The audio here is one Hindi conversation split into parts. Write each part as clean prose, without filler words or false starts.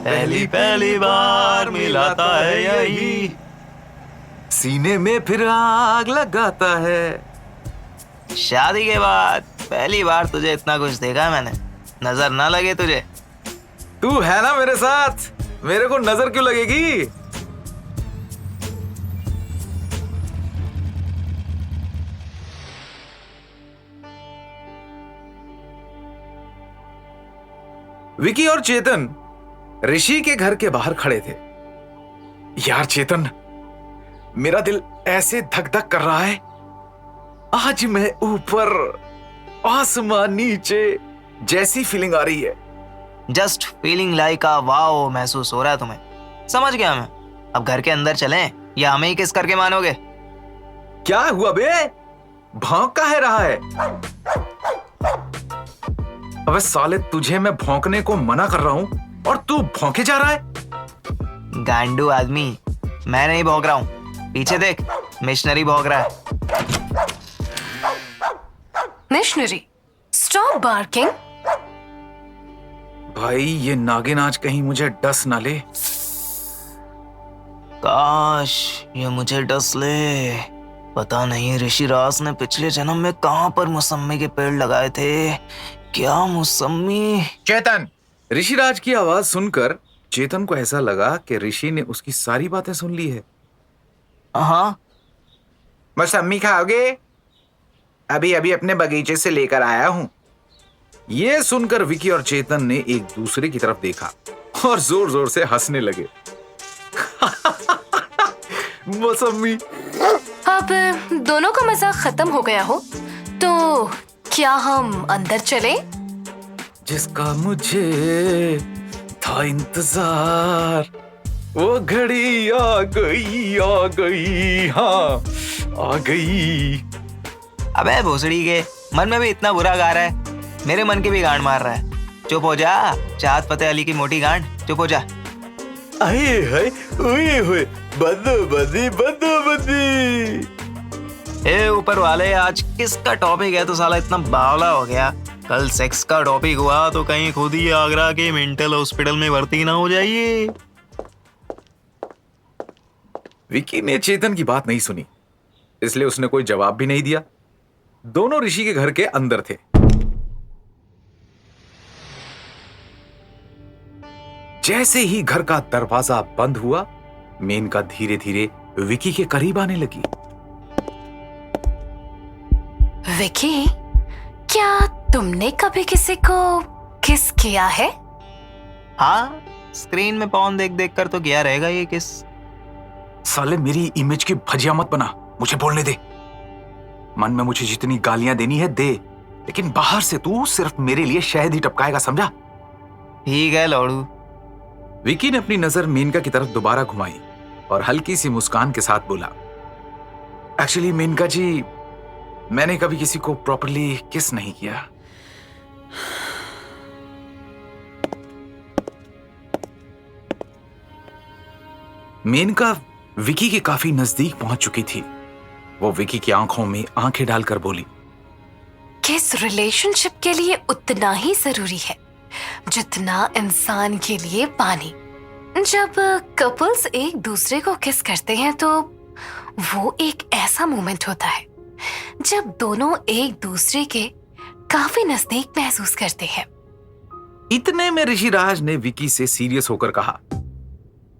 पहली पहली बार मिलाता है यही, सीने में फिर आग लगाता है। शादी के बाद पहली बार तुझे इतना कुछ देखा मैंने, नजर ना लगे तुझे? तू है ना मेरे साथ, मेरे को नजर क्यों लगेगी? विकी और चेतन ऋषि के घर के बाहर खड़े थे। यार चेतन, मेरा दिल ऐसे धक धक कर रहा है। आज मैं ऊपर, आसमान नीचे जैसी फीलिंग आ रही है। जस्ट फीलिंग लाइक आ वाओ महसूस हो रहा है तुम्हें? समझ गया मैं। अब घर के अंदर चलें या हमें ही किस करके मानोगे? क्या हुआ बे? भौंक काहे रहा है? अबे साले, तुझे मैं भौंकने को मना कर रहा हूं और तू भौंके जा रहा है। गांडू आदमी, मैं नहीं भौंक रहा हूं। पीछे देख, मिशनरी भौंक रहा है। Missionary, stop barking. भाई ये नागिन आज कहीं मुझे डस ना ले। काश ये मुझे डस ले। पता नहीं ऋषिराज ने पिछले जन्म में कहां पर मौसम्मी के पेड़ लगाए थे। क्या मौसम्मी? चेतन! ऋषिराज की आवाज सुनकर चेतन को ऐसा लगा कि ऋषि ने उसकी सारी बातें सुन ली है। हाँ। मौसम्मी खाओगे? अभी अभी अपने बगीचे से लेकर आया हूं। ये सुनकर विकी और चेतन ने एक दूसरे की तरफ देखा और जोर जोर से हंसने लगे। मौसम्मी। अब दोनों का मजाक खत्म हो गया हो तो क्या हम अंदर चले? जिसका मुझे था इंतजार, वो घड़ी आ गई, हाँ आ गई। अबे भोसड़ी के, मन में भी इतना बुरा गा रहा है, मेरे मन की भी गांड मार रहा है। चुप हो जा, चाहत फतेह अली की मोटी गांड, चुप हो जा। आए हाय, ओए होए, बदोबदी बदोबदी। ए ऊपर वाले, आज किसका टॉपिक है तो साला इतना बावला हो गया? कल सेक्स का टॉपिक हुआ तो कहीं खुद ही आगरा के मेंटल हॉस्पिटल में भर्ती ना हो जाइए। विकी ने चेतन की बात नहीं सुनी, इसलिए उसने कोई जवाब भी नहीं दिया। दोनों ऋषि के घर के अंदर थे। जैसे ही घर का दरवाजा बंद हुआ, मेनका धीरे धीरे विकी के करीब आने लगी। विकी, क्या तुमने कभी किसी को किस किया है? हाँ, स्क्रीन में पॉर्न देख देख कर तो किया रहेगा ये किस। साले मेरी इमेज की भजिया मत बना, मुझे बोलने दे। मन में मुझे जितनी गालियां देनी है दे, लेकिन बाहर से तू सिर्फ मेरे लिए शहद ही टपकाएगा, समझा? ठीक है लौड़ू। विकी ने अपनी नजर मेनका की तरफ दोबारा घुमाई और हल्की सी मुस्कान के साथ बोला, एक्चुअली मेनका जी, मैंने कभी किसी को प्रॉपर्ली किस नहीं किया। मेनका विकी के काफी नजदीक पहुंच चुकी थी। वो विकी की आंखों में आंखें डालकर बोली, किस रिलेशनशिप के लिए उतना ही जरूरी है जितना इंसान के लिए पानी। जब कपल्स एक दूसरे को किस करते हैं तो वो एक ऐसा मोमेंट होता है जब दोनों एक दूसरे के काफी नजदीक महसूस करते हैं। इतने में ऋषिराज ने विकी से सीरियस होकर कहा,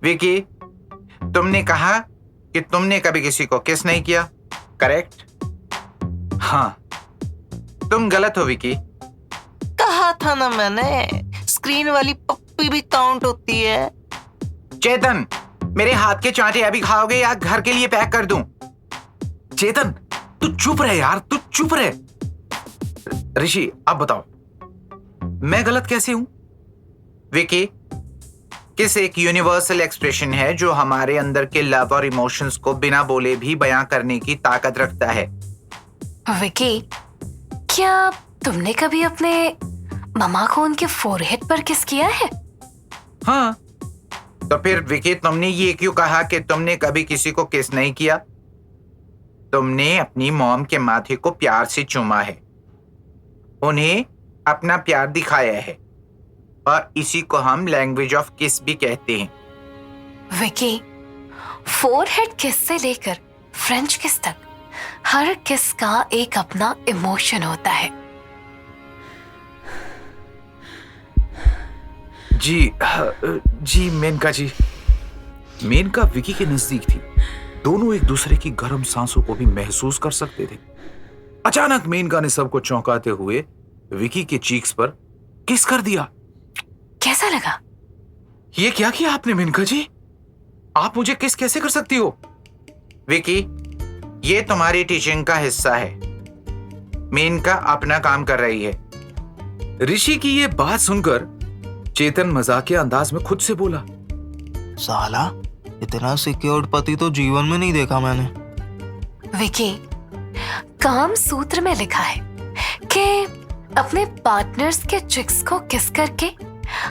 विकी, तुमने कहा कि तुमने कभी किसी को किस नहीं किया, करेक्ट? हाँ। तुम गलत हो विकी। कहा था ना मैंने, स्क्रीन वाली पप्पी भी काउंट होती है। चेतन, मेरे हाथ के चांटे अभी खाओगे या घर के लिए पैक कर दूं? चेतन, तू चुप रहे यार, तू चुप रहे। ऋषि, आप बताओ, मैं गलत कैसे हूं? विकी, किस एक यूनिवर्सल एक्सप्रेशन है जो हमारे अंदर के लव और इमोशंस को बिना बोले भी बयां करने की ताकत रखता है। विकी, क्या तुमने कभी अपने ममा को उनके फोरहेड पर किस किया है? हाँ। तो फिर विकी, तुमने ये क्यों कहा कि तुमने कभी किसी को किस नहीं किया? तुमने अपनी मॉम के माथे को प्यार से चूमा है, उन्हें अपना प्यार दिखाया है। और इसी को हम लैंग्वेज ऑफ किस भी कहते हैं। विकी, फोरहेड किस से लेकर फ्रेंच किस तक हर किस का एक अपना इमोशन होता है। जी मेनका जी। मेनका विकी के नजदीक थी। दोनों एक दूसरे की गर्म सांसों को भी महसूस कर सकते थे। अचानक मेनका ने सबको चौंकाते हुए विकी के चीक्स पर किस कर दिया। कैसा लगा? ये क्या किया आपने मेनका जी? आप मुझे किस कैसे कर सकती हो? विकी, ये तुम्हारी टीचिंग का हिस्सा है। मेनका अपना काम कर रही है। ऋषि की ये बात सुनकर चेतन मजाकिया अंदाज में खुद से बोला, साला इतना सिक्योर्ड पति तो जीवन में नहीं देखा मैंने। विकी, काम सूत्र में लिखा है कि अपने पार्टनर्स के चिक्स को किस करके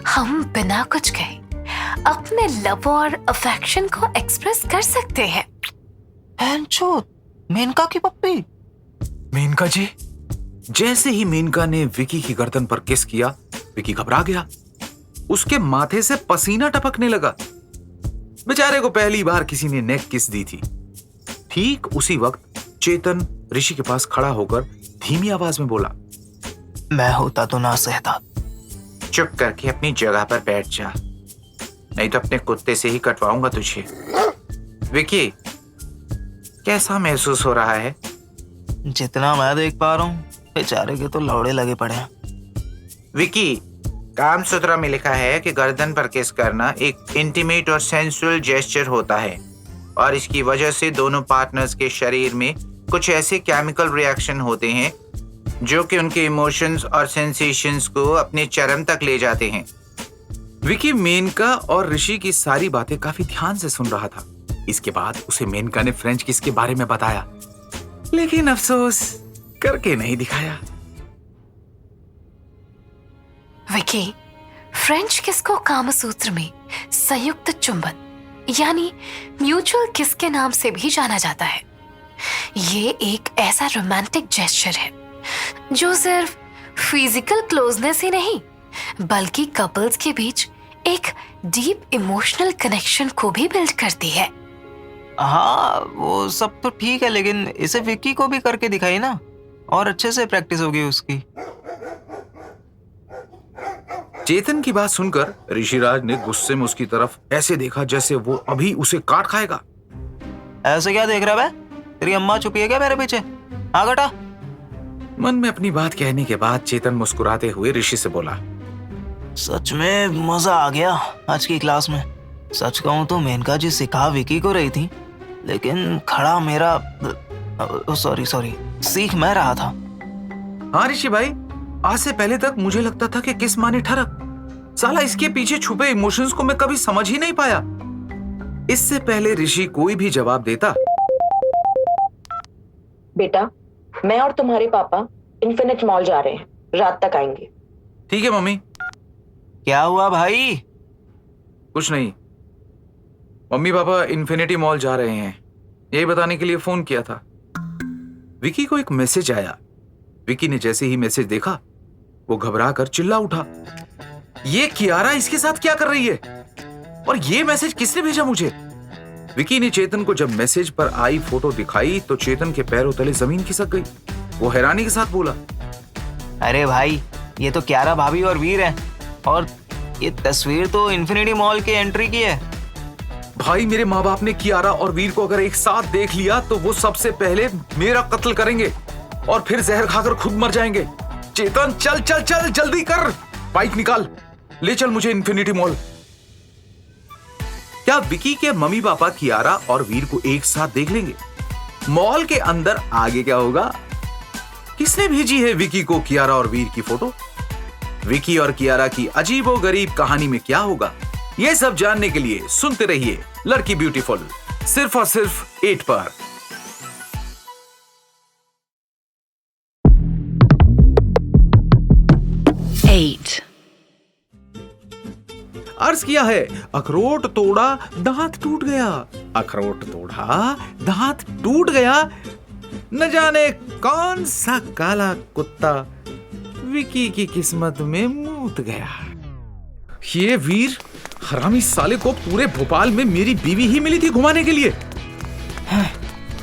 हम बिना कुछ कहे अपने लव और अफेक्शन को एक्सप्रेस कर सकते हैं। मेनका की पप्पी। मेनका जी। जैसे ही मेनका ने विकी की गर्दन पर किस किया, विकी घबरा गया। उसके माथे से पसीना टपकने लगा। बेचारे को पहली बार किसी ने नेक किस दी थी। ठीक उसी वक्त चेतन ऋषि के पास खड़ा होकर धीमी आवाज में बोला, मैं होता तो ना सहता। चुप करके अपनी जगह पर बैठ जा, नहीं तो अपने कुत्ते से ही कटवाऊंगा तुझे। विकी, कैसा महसूस हो रहा है? जितना मैं देख पा रहा हूँ बेचारे के तो लौड़े लगे पड़े हैं। विकी, काम सूत्र में लिखा है कि गर्दन पर किस करना एक इंटीमेट और सेंसुअल जेस्चर होता है और इसकी वजह से दोनों पार्टनर्स के शरीर में कुछ ऐसे केमिकल रिएक्शन होते हैं जो कि उनके इमोशंस और सेंसेशंस को अपने चरम तक ले जाते हैं। विकी मेनका और ऋषि की सारी बातें काफी ध्यान से सुन रहा था। इसके बाद उसे मेनका ने फ्रेंच किस के बारे में बताया, लेकिन अफसोस करके नहीं दिखाया। विकी, फ्रेंच किस को कामसूत्र में संयुक्त चुंबन यानी म्यूचुअल किस के नाम से भी जाना जाता है। ये एक ऐसा रोमांटिक जेस्चर है जो सिर्फ फिजिकल क्लोजनेस ही नहीं बल्कि कपल्स के बीच एक डीप इमोशनल कनेक्शन को भी बिल्ड करती है। हाँ वो सब तो ठीक है, लेकिन इसे विक्की को भी करके दिखाई ना, और अच्छे से प्रैक्टिस होगी उसकी। चेतन की बात सुनकर ऋषिराज ने गुस्से में उसकी तरफ ऐसे देखा जैसे वो अभी उसे काट खाएगा। ऐसे क्या देख रहा है? तेरी अम्मा छुपी है क्या मेरे पीछे? आग हटा। मन में अपनी बात कहने के बाद चेतन मुस्कुराते हुए ऋषि से बोला, सच में मजा आ गया आज की क्लास में। सच कहूं तो मेनका जी सिखा विकी को रही थी, लेकिन खड़ा मेरा सॉरी सीख मैं रहा था। हाँ ऋषि भाई, आज से पहले तक मुझे लगता था कि किस माने ठरक। साला इसके पीछे छुपे इमोशंस को मैं कभी समझ ही नहीं पाया। इससे पहले ऋषि कोई भी जवाब देता, बेटा मैं और तुम्हारे पापा इन्फिनिट मॉल जा रहे हैं, रात तक आएंगे। ठीक है मम्मी। क्या हुआ भाई? कुछ नहीं, मम्मी पापा इन्फिनिटी मॉल जा रहे हैं, यही बताने के लिए फोन किया था। विकी को एक मैसेज आया। विकी ने जैसे ही मैसेज देखा वो घबरा कर चिल्ला उठा, ये कियारा इसके साथ क्या कर रही है और ये मैसेज किसने भेजा मुझे? विकी ने चेतन को जब मैसेज पर आई फोटो दिखाई तो चेतन के पैरों तले जमीन खिसक गई। वो हैरानी के साथ बोला, अरे भाई ये तो कियारा भाभी और वीर है, और ये तस्वीर तो इन्फिनिटी मॉल की एंट्री की है। भाई मेरे माँ बाप ने कियारा और वीर को अगर एक साथ देख लिया तो वो सबसे पहले मेरा कत्ल करेंगे और फिर जहर खाकर खुद मर जाएंगे। चेतन चल चल चल जल्दी कर, बाइक निकाल, ले चल मुझे इन्फिनिटी मॉल। क्या विकी के मम्मी पापा कियारा और वीर को एक साथ देख लेंगे? मॉल के अंदर आगे क्या होगा? किसने भेजी है विकी को कियारा और वीर की फोटो? विकी और कियारा की अजीबोगरीब कहानी में क्या होगा? यह सब जानने के लिए सुनते रहिए लड़की ब्यूटीफुल, सिर्फ और सिर्फ 8 पर। अर्ज किया है, अखरोट तोड़ा दांत टूट गया। अखरोट तोड़ा दांत टूट गया। न जाने कौन सा काला कुत्ता विकी की किस्मत में मूत गया। ये वीर हरामी साले को पूरे भोपाल में मेरी बीवी ही मिली थी घुमाने के लिए।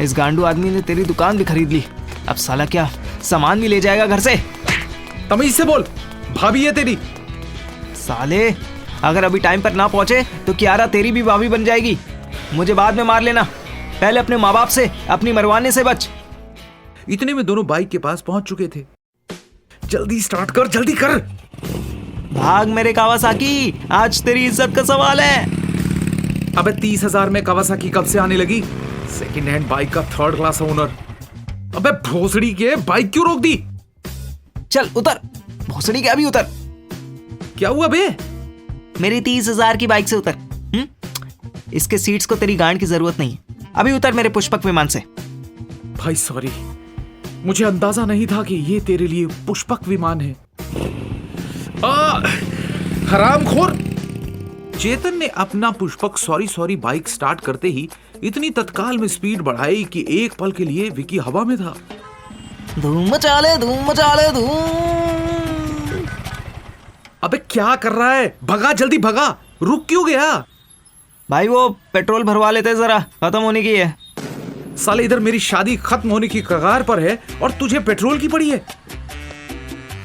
इस गांडू आदमी ने तेरी दुकान भी खरीद ली, अब साला क्या सामान भी ले जाएगा घर से। तमीज से बोल, भाभी है तेरी। साले अगर अभी टाइम पर ना पहुंचे तो कियारा तेरी भी भाभी बन जाएगी। मुझे बाद में मार लेना, पहले अपने माँ बाप से, अपनी मरवाने से बच। इतने में दोनों बाइक के पास पहुंच चुके थे। जल्दी स्टार्ट कर, जल्दी कर। भाग मेरे कावासाकी, आज तेरी इज्जत का सवाल है। अबे 30,000 में कावासाकी कब से आने लगी? सेकंड हैंड बाइक का 3rd क्लास ओनर। अबे भोसड़ी के, बाइक क्यों रोक दी? चल उतर, भोसड़ी के अभी उतर। क्या हुआ बे? मेरी 30,000 की बाइक से उतर। इसके सीट्स को तेरी गांड की जरूरत नहीं है, अभी उतर मेरे पुष्पक विमान से। भाई सॉरी, मुझे अंदाजा नहीं था कि ये तेरे लिए पुष्पक विमान है। हरामखोर। चेतन ने अपना Pushpak sorry sorry bike start करते ही इतनी तत्काल में स्पीड बढ़ाई कि एक पल के लिए विकी हवा में था। धूम मचा ले, धूम मचा ले, धूम। अबे क्या कर रहा है? भगा, जल्दी भगा। रुक क्यों गया? भाई वो पेट्रोल भरवा लेते, जरा खत्म होने की है। साले इधर मेरी शादी खत्म होने की कगार पर है और तुझे पेट्रोल की पड़ी है।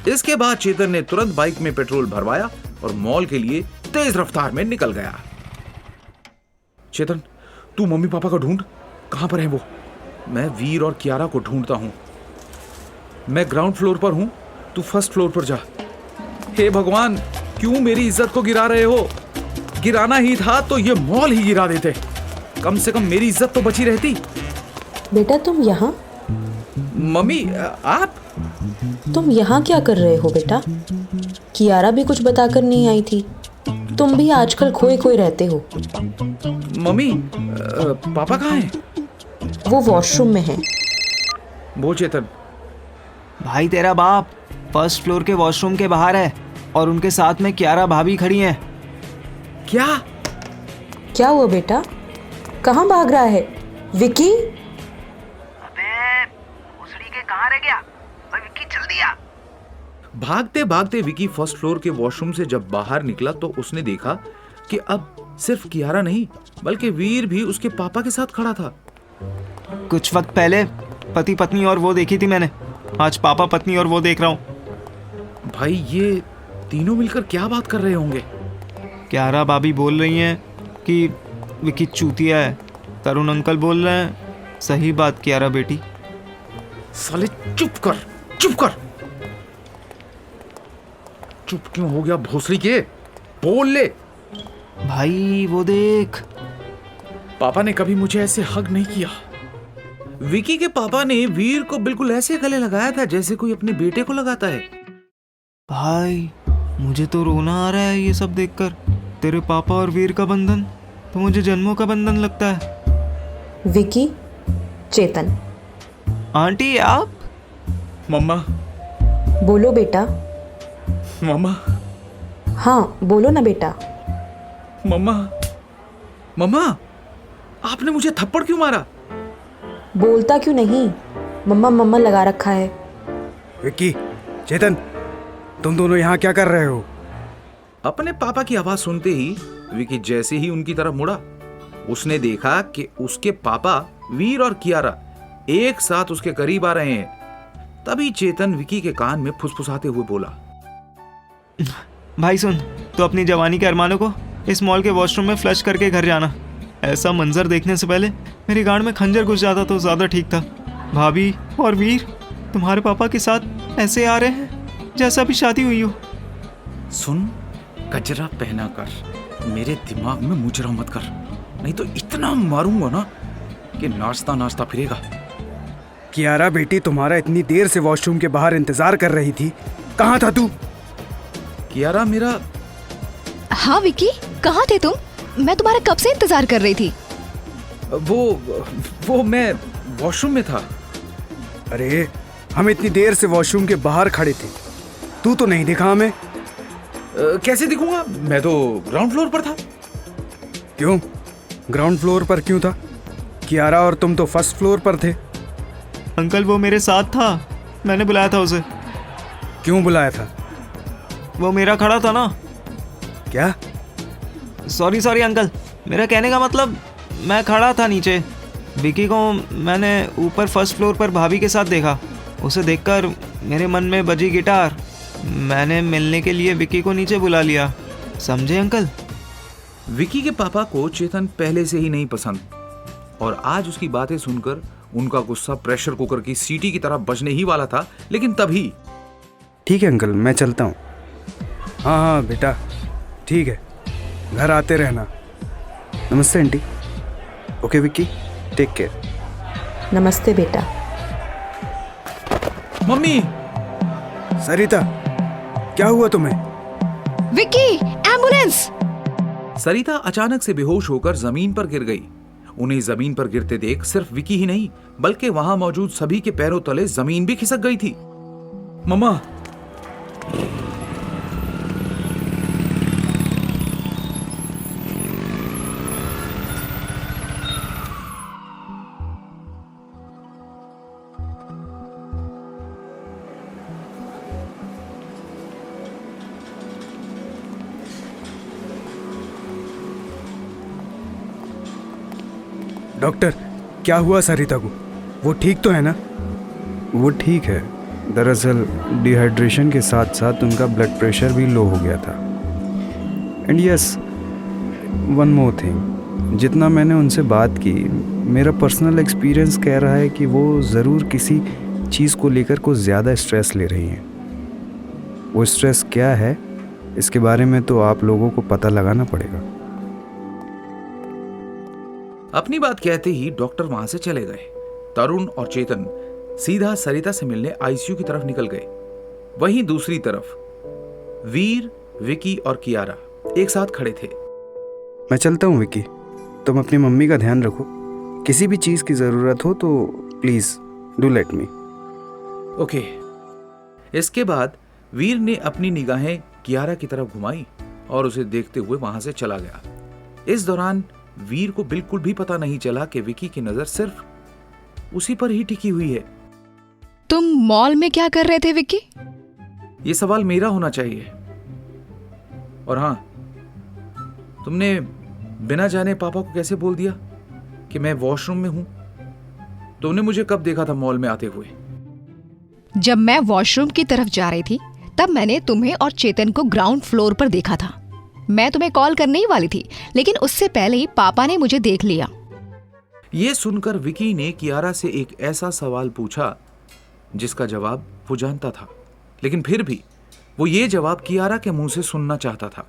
इसके बाद चेतन ने तुरंत बाइक में पेट्रोल भरवाया और मॉल के लिए तेज रफ्तार में निकल गया। चेतन, तू मम्मी पापा को ढूंढ, कहां पर है वो? मैं वीर और कियारा को ढूंढता हूं। मैं ग्राउंड फ्लोर पर हूं, तू 1st फ्लोर पर जा। हे भगवान, क्यों मेरी इज्जत को गिरा रहे हो? गिराना ही था तो ये मॉल ही गिरा देते, कम से कम मेरी इज्जत तो बची रहती। बेटा तुम यहाँ? मम्मी आप? तुम यहाँ क्या कर रहे हो बेटा? कियारा भी कुछ बताकर नहीं आई थी। तुम भी आजकल खोए खोए रहते हो। मम्मी पापा कहाँ हैं? वो वॉशरूम में हैं। वो चेतन। भाई तेरा बाप 1st फ्लोर के वॉशरूम के बाहर है और उनके साथ में कियारा भाभी खड़ी हैं। क्या? क्या हुआ बेटा? कहाँ भाग रहा है विकी? अबे भोसड़ी के कहाँ रह गया? ओए विक्की जल्दी आ। भागते भागते विकी 1st फ्लोर के वॉशरूम से जब बाहर निकला तो उसने देखा कि अब सिर्फ कियारा नहीं बल्कि वीर भी उसके पापा के साथ खड़ा था। कुछ वक्त पहले पति पत्नी और वो देखी थी मैंने, आज पापा पत्नी और वो देख रहा हूँ। भाई ये तीनों मिलकर क्या बात कर रहे होंगे? कियारा भाभी बोल रही हैं कि विकी चूतिया है, तरुण अंकल बोल रहे हैं सही बात कियारा बेटी। साले चुप कर, चुप कर। चुप क्यों हो गया भोसड़ी के? बोल ले। भाई वो देख। पापा ने कभी मुझे ऐसे हग नहीं किया। विकी के पापा ने वीर को बिल्कुल ऐसे गले लगाया था जैसे कोई अपने बेटे को लगाता है। भाई मुझे तो रोना आ रहा है ये सब देखकर। तेरे पापा और वीर का बंधन तो मुझे जन्मों का बंधन लगता है। विकी, चेतन। आंटी आप? मम्मा। बोलो बेटा। मम्मा। हाँ बोलो ना बेटा। मम्मा। मम्मा, आपने मुझे थप्पड़ क्यों मारा? बोलता क्यों नहीं? मम्मा मम्मा लगा रखा है। विक्की, चेतन, तुम दोनों यहाँ क्या कर रहे हो? अपने पापा की आवाज सुनते ही विकी जैसे ही उनकी तरफ मुड़ा, उसने देखा कि उसके पापा वीर और कियारा एक साथ उसके करीब आ रहे हैं। तभी चेतन विकी के कान में फुसफुसाते हुए बोला, भाई सुन, तो अपनी जवानी के अरमानों को इस मॉल के वॉशरूम में फ्लश करके घर जाना। ऐसा मंजर देखने से पहले मेरी गांड में खंजर घुस जाता तो ज्यादा ठीक था। भाभी और वीर तुम्हारे पापा के साथ ऐसे आ रहे हैं जैसा भी शादी हुई हो। सुन, गजरा पहना कर मेरे दिमाग में मुजरा मत कर, नहीं तो इतना मारूंगा ना कि नाचता नाचता फिरेगा। कियारा बेटी तुम्हारा इतनी देर से वॉशरूम के बाहर इंतजार कर रही थी, कहाँ था तू? कियारा मेरा। हाँ विकी, कहाँ थे तुम? मैं तुम्हारा कब से इंतजार कर रही थी। वो मैं वॉशरूम में था। अरे हम इतनी देर से वॉशरूम के बाहर खड़े थे, तू तो नहीं दिखा हमें। कैसे दिखूंगा? मैं तो ग्राउंड फ्लोर पर था। क्यों? ग्राउंड फ्लोर पर क्यों था? कियारा और तुम तो 1st फ्लोर पर थे। अंकल वो मेरे साथ था, मैंने बुलाया था उसे। क्यों बुलाया था? वो मेरा खड़ा था ना। क्या? सॉरी सॉरी अंकल, मेरा कहने का मतलब मैं खड़ा था नीचे, विकी को मैंने ऊपर फर्स्ट फ्लोर पर भाभी के साथ देखा। उसे देखकर मेरे मन में बजी गिटार, मैंने मिलने के लिए विकी को नीचे बुला लिया, समझे अंकल? विकी के पापा को चेतन पहले से ही नहीं पसंद और आज उसकी बातें सुनकर उनका गुस्सा प्रेशर कुकर की सीटी की तरह बजने ही वाला था, लेकिन तभी ठीक है अंकल, मैं चलता हूँ। हाँ हाँ बेटा, ठीक है, घर आते रहना। नमस्ते aunty. Okay Vicky, take care. नमस्ते बेटा। मम्मी। सरिता, क्या हुआ तुम्हें? विक्की, एम्बुलेंस! सरिता अचानक से बेहोश होकर जमीन पर गिर गई। उन्हें जमीन पर गिरते देख सिर्फ विकी ही नहीं बल्कि वहां मौजूद सभी के पैरों तले जमीन भी खिसक गई थी। मम्मा। डॉक्टर, क्या हुआ सरिता को? वो ठीक तो है ना? वो ठीक है। दरअसल डिहाइड्रेशन के साथ साथ उनका ब्लड प्रेशर भी लो हो गया था। And yes, one more thing, जितना मैंने उनसे बात की, मेरा पर्सनल एक्सपीरियंस कह रहा है कि वो ज़रूर किसी चीज़ को लेकर कुछ ज़्यादा स्ट्रेस ले रही हैं। वो स्ट्रेस क्या है, इसके बारे में तो आप लोगों को पता लगाना पड़ेगा। अपनी बात कहते ही डॉक्टर वहां से चले गए। तरुण और चेतन सीधा सरिता से मिलने आईसीयू की तरफ निकल गए। वहीं दूसरी तरफ वीर, विकी और कियारा एक साथ खड़े थे। मैं चलता हूँ विकी, तुम अपनी मम्मी का ध्यान रखो। किसी भी चीज़ की ज़रूरत हो तो please do let me. Okay. इसके बाद वीर ने अपनी निगाहें कियारा की तरफ घुमाई और उसे देखते हुए वहां से चला गया। इस दौरान वीर को बिल्कुल भी पता नहीं चला कि विकी की नजर सिर्फ उसी पर ही टिकी हुई है। तुम मॉल में क्या कर रहे थे विक्की? यह सवाल मेरा होना चाहिए। और हाँ, तुमने बिना जाने पापा को कैसे बोल दिया कि मैं वॉशरूम में हूं? तुमने मुझे कब देखा था मॉल में आते हुए? जब मैं वॉशरूम की तरफ जा रही थी तब मैंने तुम्हें और चेतन को ग्राउंड फ्लोर पर देखा था। मैं तुम्हें कॉल करने ही वाली थी, लेकिन उससे पहले ही पापा ने मुझे देख लिया। यह सुनकर विकी ने कियारा से एक ऐसा सवाल पूछा जिसका जवाब वो जानता था, लेकिन फिर भी वो ये जवाब कियारा के मुंह से सुनना चाहता था।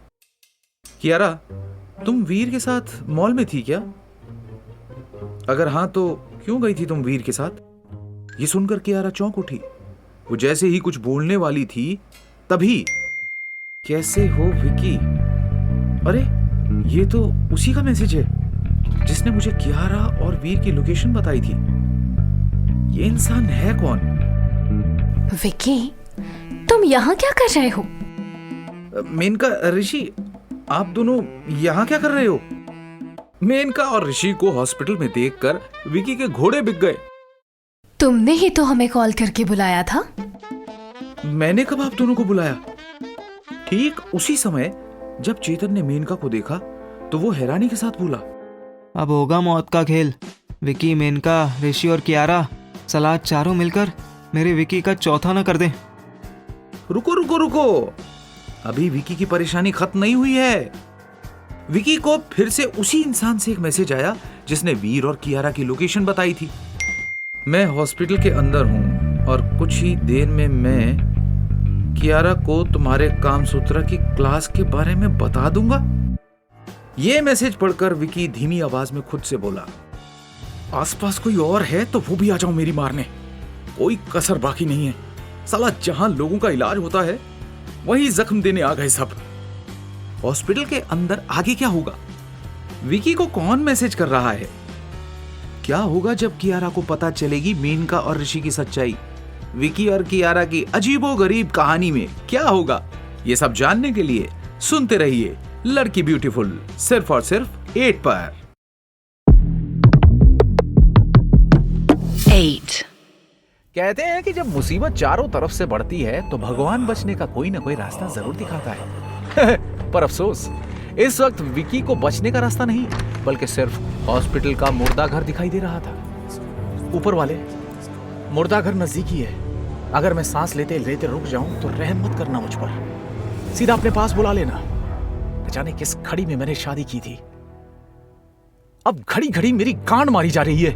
कियारा, तुम वीर के साथ मॉल में थी क्या? अगर हां तो क्यों गई थी तुम वीर के साथ? ये सुनकर कियारा चौंक उठी। वो जैसे ही कुछ बोलने वाली थी तभी, कैसे हो विकी? अरे ये तो उसी का मैसेज है जिसने मुझे कियारा और वीर की लोकेशन बताई थी। ये इंसान है कौन? विकी, तुम यहाँ क्या कर रहे हो? मेनका, ऋषि, आप दोनों यहाँ क्या कर रहे हो? मेनका और ऋषि को हॉस्पिटल में देखकर विकी के घोड़े बिक गए। तुमने ही तो हमें कॉल करके बुलाया था। मैंने कब आप दोनों को बुलाया? ठीक उसी समय जब चेतन ने मेनका को देखा तो वो हैरानी के साथ बोला, अब होगा मौत का खेल। विकी, मेनका, ऋषि और कियारा, सलाह चारों मिलकर मेरे विकी का चौथा न कर दें। रुको रुको रुको, अभी विकी की परेशानी खत्म नहीं हुई है। विकी को फिर से उसी इंसान से एक मैसेज आया जिसने वीर और कियारा की लोकेशन बताई थी। मैं हॉस्पिटल के अंदर हूं और कुछ ही देर में मैं कियारा को तुम्हारे कामसूत्रा की क्लास के बारे में बता दूंगा। यह मैसेज पढ़कर विकी धीमी आवाज में खुद से बोला, आसपास कोई और है तो वो भी आ जाओ मेरी मारने, कोई कसर बाकी नहीं है। साला जहां लोगों का इलाज होता है वहीं जख्म देने आ गए सब। हॉस्पिटल के अंदर आगे क्या होगा? विकी को कौन मैसेज कर रहा है? क्या होगा जब कियारा को पता चलेगी मेनका और ऋषि की सच्चाई? विकी और कियारा की अजीबोगरीब कहानी में क्या होगा? ये सब जानने के लिए सुनते रहिए लड़की ब्यूटीफुल, सिर्फ और सिर्फ 8 पर। 8 कहते हैं कि जब मुसीबत चारों तरफ से बढ़ती है तो भगवान बचने का कोई ना कोई रास्ता जरूर दिखाता है। पर अफसोस इस वक्त विकी को बचने का रास्ता नहीं बल्कि सिर्फ हॉस्पिटल का मुर्दा घर दिखाई दे रहा था। ऊपर वाले, मुर्दा घर नजदीकी है। अगर मैं सांस लेते लेते रुक जाऊं तो रहम मत करना मुझ पर, सीधा अपने पास बुला लेना। जाने किस घड़ी में मैंने शादी की थी, अब घड़ी घड़ी मेरी गांड मारी जा रही है।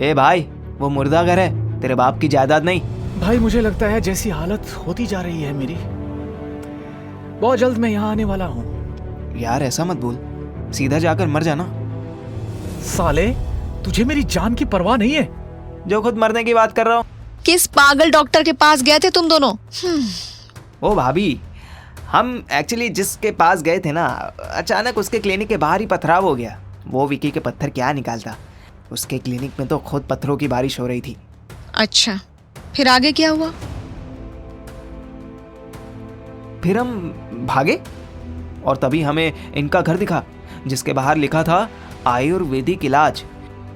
ए भाई, वो मुर्दा घर है, तेरे बाप की जायदाद नहीं। भाई मुझे लगता है जैसी हालत होती जा रही है मेरी, बहुत जल्द मैं यहाँ आने वाला हूँ। यार ऐसा मत बोल, सीधा जाकर मर जाना। साले, तुझे मेरी जान की परवाह नहीं है? जो खुद मरने की बात कर रहा हूँ। किस पागल डॉक्टर के पास गए थे तुम दोनों? ओ भाभी, हम एक्चुअली जिसके पास गए थे ना, अचानक उसके क्लिनिक के बाहर ही पथराव हो गया। वो विकी के पत्थर क्या निकालता, उसके क्लिनिक में तो खुद पत्थरों की बारिश हो रही थी। अच्छा, फिर आगे क्या हुआ? फिर हम भागे और तभी हमें इनका घर दिखा जिसके बाहर लिखा था आयुर्वेदिक इलाज,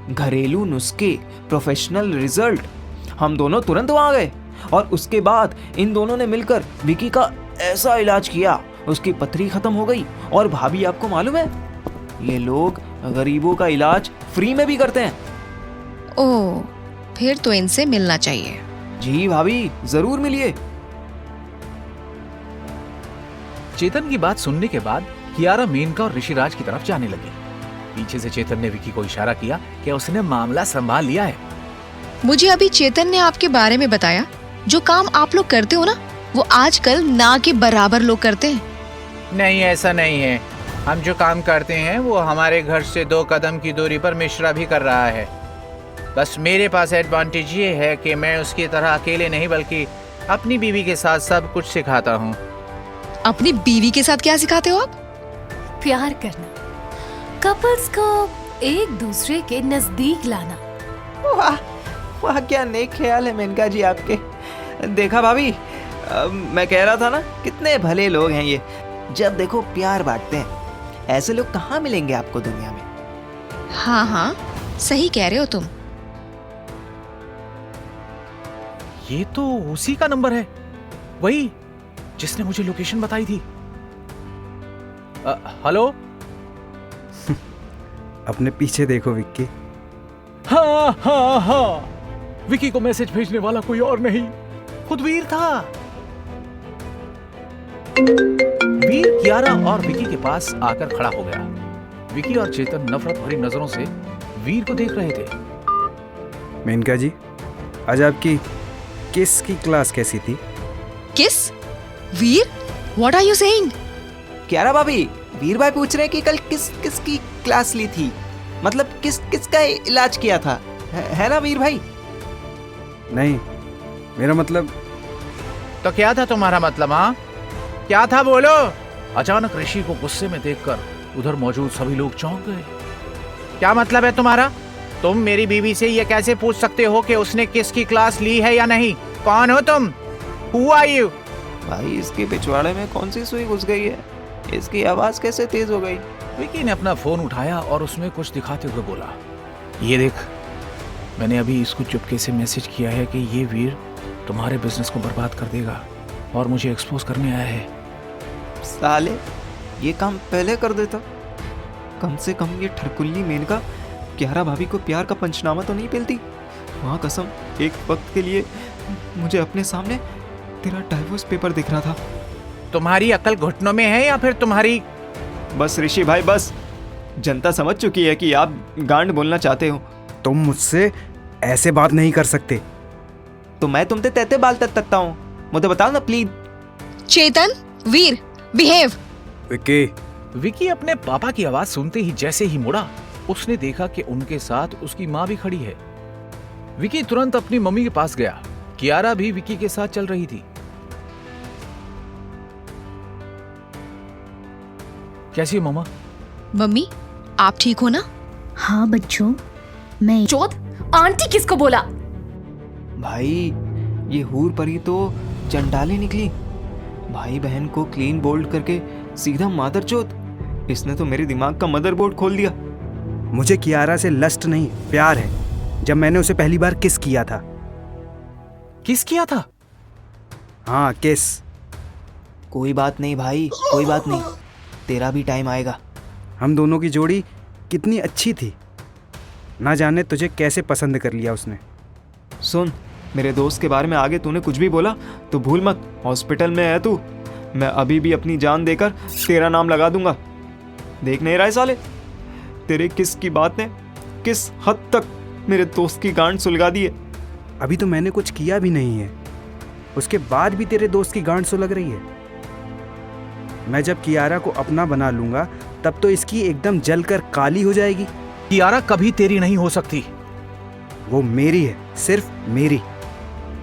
घरेलू नुस्खे, प्रोफेशनल रिजल्ट। हम दोनों तुरंत वहां गए और उसके बाद इन दोनों ने मिलकर विकी का ऐसा इलाज किया, उसकी पथरी खत्म हो गई। और भाभी आपको मालूम है, ये लोग गरीबों का इलाज फ्री में भी करते हैं। ओह, फिर तो इनसे मिलना चाहिए। जी भाभी, जरूर मिलिए। चेतन की बात सुनने के बाद कियारा मेनका और ऋषिराज की तरफ जाने लगी। पीछे से चेतन ने विकी को इशारा किया कि उसने मामला संभाल लिया है। मुझे अभी चेतन ने आपके बारे में बताया, जो काम आप लोग करते हो ना, वो आजकल ना के बराबर लोग करते हैं। नहीं, ऐसा नहीं है। हम जो काम करते हैं वो हमारे घर से 2 कदम की दूरी पर मिश्रा भी कर रहा है। बस मेरे पास एडवांटेज ये है कि मैं उसकी तरह अकेले नहीं बल्कि अपनी बीवी के साथ सब कुछ सिखाता हूँ। अपनी बीवी के साथ क्या सिखाते हो आप? प्यार करना, कपल्स को एक दूसरे के नजदीक लाना। वाह वाह, क्या नेक ख्याल है मेनका जी आपके। देखा भाभी, मैं कह रहा था ना, कितने भले लोग हैं ये। जब देखो प्यार बांटते हैं। ऐसे लोग कहाँ मिलेंगे आपको दुनिया में। हाँ हाँ, सही कह रहे हो तुम। ये तो उसी का नंबर है, वही जिसने मुझे लोकेशन बताई थी। हेलो। अपने पीछे देखो विक्की। हाँ हाँ हाँ, विकी को मैसेज भेजने वाला कोई और नहीं, खुद वीर था। वीर कियारा और विकी के पास आकर खड़ा हो गया। विकी और चेतन नफरत भरी नजरों से वीर को देख रहे थे। मेनका जी, आज आपकी किस की क्लास कैसी थी? किस? वीर? What are you saying? क्यारा भाभी, वीर भाई पूछ रहे हैं कि कल किसकी क्लास ली थी, मतलब किसका इलाज किया था, है ना वीर भाई? नहीं, मेरा मतलब। तो क्या था तुम्हारा मतलब? हाँ, क्या था, बोलो। अचानक ऋषि को गुस्से में देखकर उधर मौजूद सभी लोग चौंक गए। क्या मतलब है तुम्हारा? तुम मेरी बीवी से ये कैसे पूछ सकते हो कि उसने किसकी क्लास ली है या नहीं? कौन हो तुम? Who are you? भाई, इसके पिछवाड़े में कौन सी सुई घुस गई है? इसकी आवाज कैसे तेज हो गई? विकी ने अपना फोन उठाया और उसमें कुछ दिखाते हुए बोला, ये देख, मैंने अभी इसको चुपके से मैसेज किया है कि ये वीर तुम्हारे बिजनेस को बर्बाद कर देगा और मुझे एक्सपोज करने आया है। साले, ये काम पहले कर देता। कम से कम ये ठरकुल्ली मेनका क्यारा भाभी को प्यार का पंचनामा तो नहीं पेलती। वहाँ कसम, एक वक्त के लिए मुझे अपने सामने तेरा डाइवोर्स पेपर दिख रहा था। तुम्हारी अकल घुटनों में है या फिर तुम्हारी? बस ऋषि भाई, बस। जनता समझ चुकी है कि आप गांड बोलना चाहते हो। तुम मुझसे ऐसे बात नहीं कर सकते। तो मैं तुमसे तहते बाल तक तकता हूँ, मुझे बताओ ना please. Chetan, Veer, behave. Vicky. Vicky अपने पापा की आवाज सुनते ही जैसे ही मुड़ा, उसने देखा कि उनके साथ उसकी माँ भी खड़ी है। विकी तुरंत अपनी मम्मी के पास गया। कियारा भी विकी के साथ चल रही थी। कैसी हो मम्मा? मम्मी, आप ठीक हो ना? हाँ बच्चों, मैं चोद, आंटी किसको बोला? भाई, ये हूर परी तो चंडाली निकली। भाई बहन को क्लीन बोल्ड करके सीधा मादरचोद। इसने तो मेरे दिमाग का मदरबोर्ड खोल दिया। मुझे कियारा से लस्ट नहीं, प्यार है। जब मैंने उसे पहली बार किस किया था। किस किया था? हाँ, किस। कोई बात नहीं भाई, कोई बात नहीं, तेरा भी टाइम आएगा। हम दोनों की जोड़ी कितनी अच्छी थी, ना जाने तुझे कैसे पसंद कर लिया उसने। सुन, मेरे दोस्त के बारे में आगे तूने कुछ भी बोला तो भूल मत, हॉस्पिटल में है तू, मैं अभी भी अपनी जान देकर तेरा नाम लगा दूंगा। देख नहीं रहा है साले, तेरे किस की बात ने किस हद तक मेरे दोस्त की गांड सुलगा दी है। अभी तो मैंने कुछ किया भी नहीं है, उसके बाद भी तेरे दोस्त की गांड सुलग रही है। मैं जब कियारा को अपना बना लूंगा तब तो इसकी एकदम जलकर काली हो जाएगी। कियारा कभी तेरी नहीं हो सकती। वो मेरी है, सिर्फ मेरी,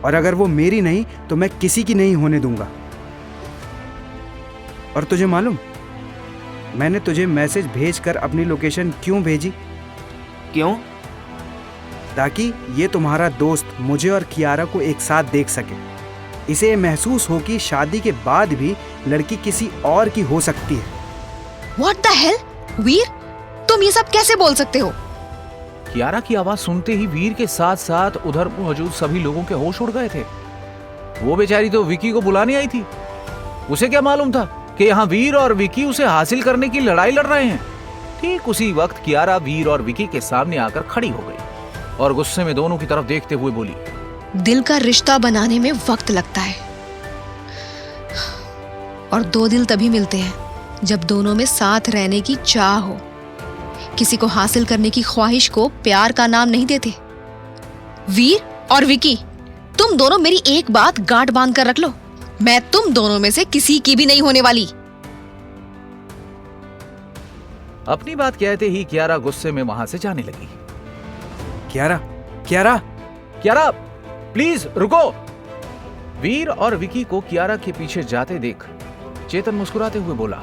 और अगर वो मेरी नहीं तो मैं किसी की नहीं होने दूंगा। और तुझे मालूम, मैंने तुझे मैसेज भेजकर अपनी लोकेशन क्यों भेजी? क्यों? ताकि ये तुम्हारा दोस्त मुझे और कियारा को एक साथ देख सके। इसे ये महसूस हो कि शादी के बाद भी लड़की किसी और की हो सकती है। What the hell? वीर, तुम ये सब कैसे बोल सकते हो? कियारा की आवाज सुनते ही वीर के साथ साथ उधर मौजूद सभी लोगों के होश उड़ गए थे। वो बेचारी तो विकी को बुलाने आई थी। उसे क्या मालूम था कि यहाँ वीर और विकी उसे हासिल करने की लड़ाई लड़ रहे हैं। ठीक उसी वक्त कियारा वीर और विकी के सामने आकर खड़ी हो गई और गुस्से में दोनों की तरफ देखते हुए बोली, दिल का रिश्ता बनाने में वक्त लगता है, और दो दिल तभी मिलते हैं जब दोनों में साथ रहने की चाह हो। किसी को हासिल करने की ख्वाहिश को प्यार का नाम नहीं देते। वीर और विकी, तुम दोनों मेरी एक बात गांठ बांध कर रख लो, मैं तुम दोनों में से किसी की भी नहीं होने वाली। अपनी बात कहते ही कियारा गुस्से में वहां से जाने लगी। कियारा, कियारा, कियारा, प्लीज रुको। वीर और विकी को कियारा के पीछे जाते देख चेतन मुस्कुराते हुए बोला,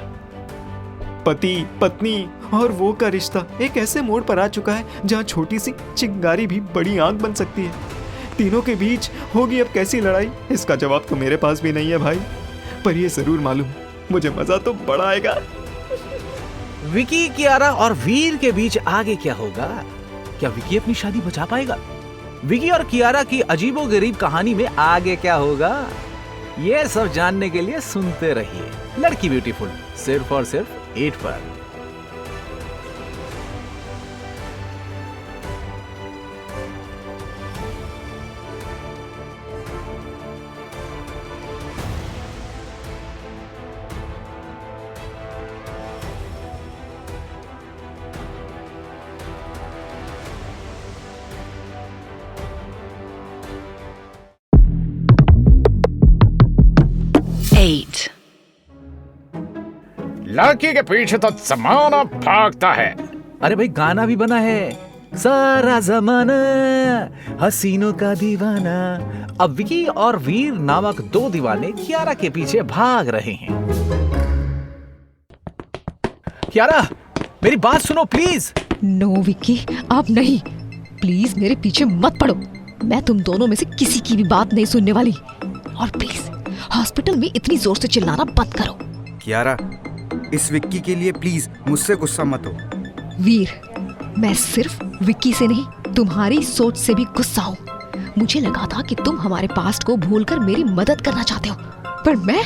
पति पत्नी और वो का रिश्ता एक ऐसे मोड़ पर आ चुका है जहाँ छोटी सी चिंगारी भी बड़ी आग बन सकती है। तीनों के बीच होगी अब कैसी लड़ाई, इसका जवाब तो मेरे पास भी नहीं है भाई, पर ये जरूर मालूम, मुझे मजा तो बड़ा आएगा। विकी, कियारा और वीर के बीच आगे क्या होगा? क्या विकी अपनी शादी बचा पाएगा? विकी और कियारा की अजीबोगरीब कहानी में आगे क्या होगा? ये सब जानने के लिए सुनते रहिए लड़की ब्यूटीफुल, सिर्फ और सिर्फ 8 पर। लड़की के पीछे तो जमाना भागता है। अरे भाई, गाना भी बना है, सारा जमाना हसीनों का दीवाना। अब विकी और वीर नामक दो दीवाने कियारा के पीछे भाग रहे हैं। कियारा, मेरी बात सुनो प्लीज। नो विकी, आप नहीं, प्लीज मेरे पीछे मत पड़ो। मैं तुम दोनों में से किसी की भी बात नहीं सुनने वाली। और प्लीज हॉस्पिटल में इतनी जोर से चिल्लाना बंद करो। कियारा, इस विक्की के लिए प्लीज मुझसे गुस्सा मत हो। वीर, मैं सिर्फ विक्की से नहीं, तुम्हारी सोच से भी गुस्सा हूँ। मुझे लगा था कि तुम हमारे पास्ट को भूलकर मेरी मदद करना चाहते हो, पर मैं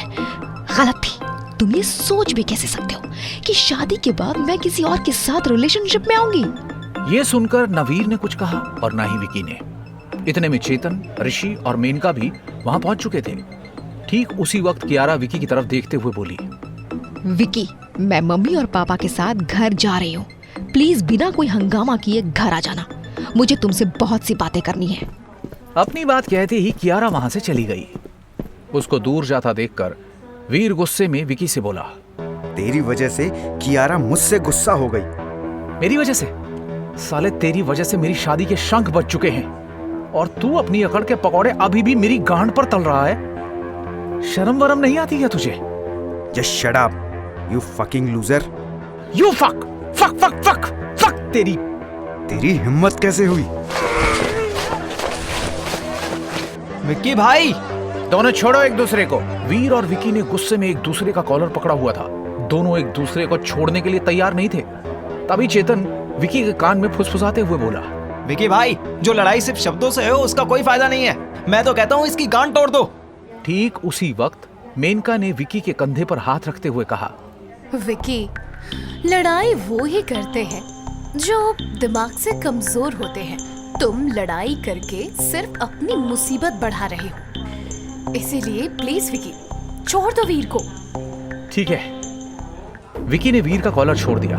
गलत थी। तुम ये सोच भी कैसे सकते हो कि शादी के बाद मैं किसी और के साथ रिलेशनशिप में आऊंगी? ये सुनकर न वीर ने कुछ कहा और न ही विकी ने। इतने में चेतन, ऋषि और मेनका भी वहां पहुंच चुके थे। ठीक उसी वक्त कियारा विकी की तरफ देखते हुए बोली, विकी, मैं मम्मी और पापा के साथ घर जा रही हूँ, प्लीज बिना कोई हंगामा किए घर आ जाना, मुझे तुमसे बहुत सी बातें करनी है। अपनी बात कहते ही कियारा वहां से चली गई। उसको दूर जाता देखकर वीर गुस्से में विकी से बोला, तेरी वजह से कियारा मुझसे गुस्सा हो गई। मेरी वजह से? साले, तेरी वजह से मेरी शादी के शंख बज चुके हैं और तू अपनी अकड़ के पकौड़े अभी भी मेरी गांड पर तल रहा है। शर्म वरम नहीं आती क्या तुझे? Just shut up, you fucking loser. You fuck तेरी हिम्मत कैसे हुई? विक्की भाई, दोनों छोड़ो एक दूसरे को। वीर और विकी ने गुस्से में एक दूसरे का कॉलर पकड़ा हुआ था। दोनों एक दूसरे को छोड़ने के लिए तैयार नहीं थे। तभी चेतन विकी के कान में फुसफुसाते हुए बोला, विक्की भाई, जो लड़ाई सिर्फ शब्दों से हो उसका कोई फायदा नहीं है, मैं तो कहता हूँ इसकी गांड तोड़ दो। ठीक उसी वक्त मेनका ने विकी के कंधे पर हाथ रखते हुए कहा, विकी, लड़ाई वो ही करते हैं जो दिमाग से कमजोर होते हैं। तुम लड़ाई करके सिर्फ अपनी मुसीबत बढ़ा रहे हो, इसीलिए प्लीज विकी, छोड़ दो वीर को। ठीक है। विकी ने वीर का कॉलर छोड़ दिया।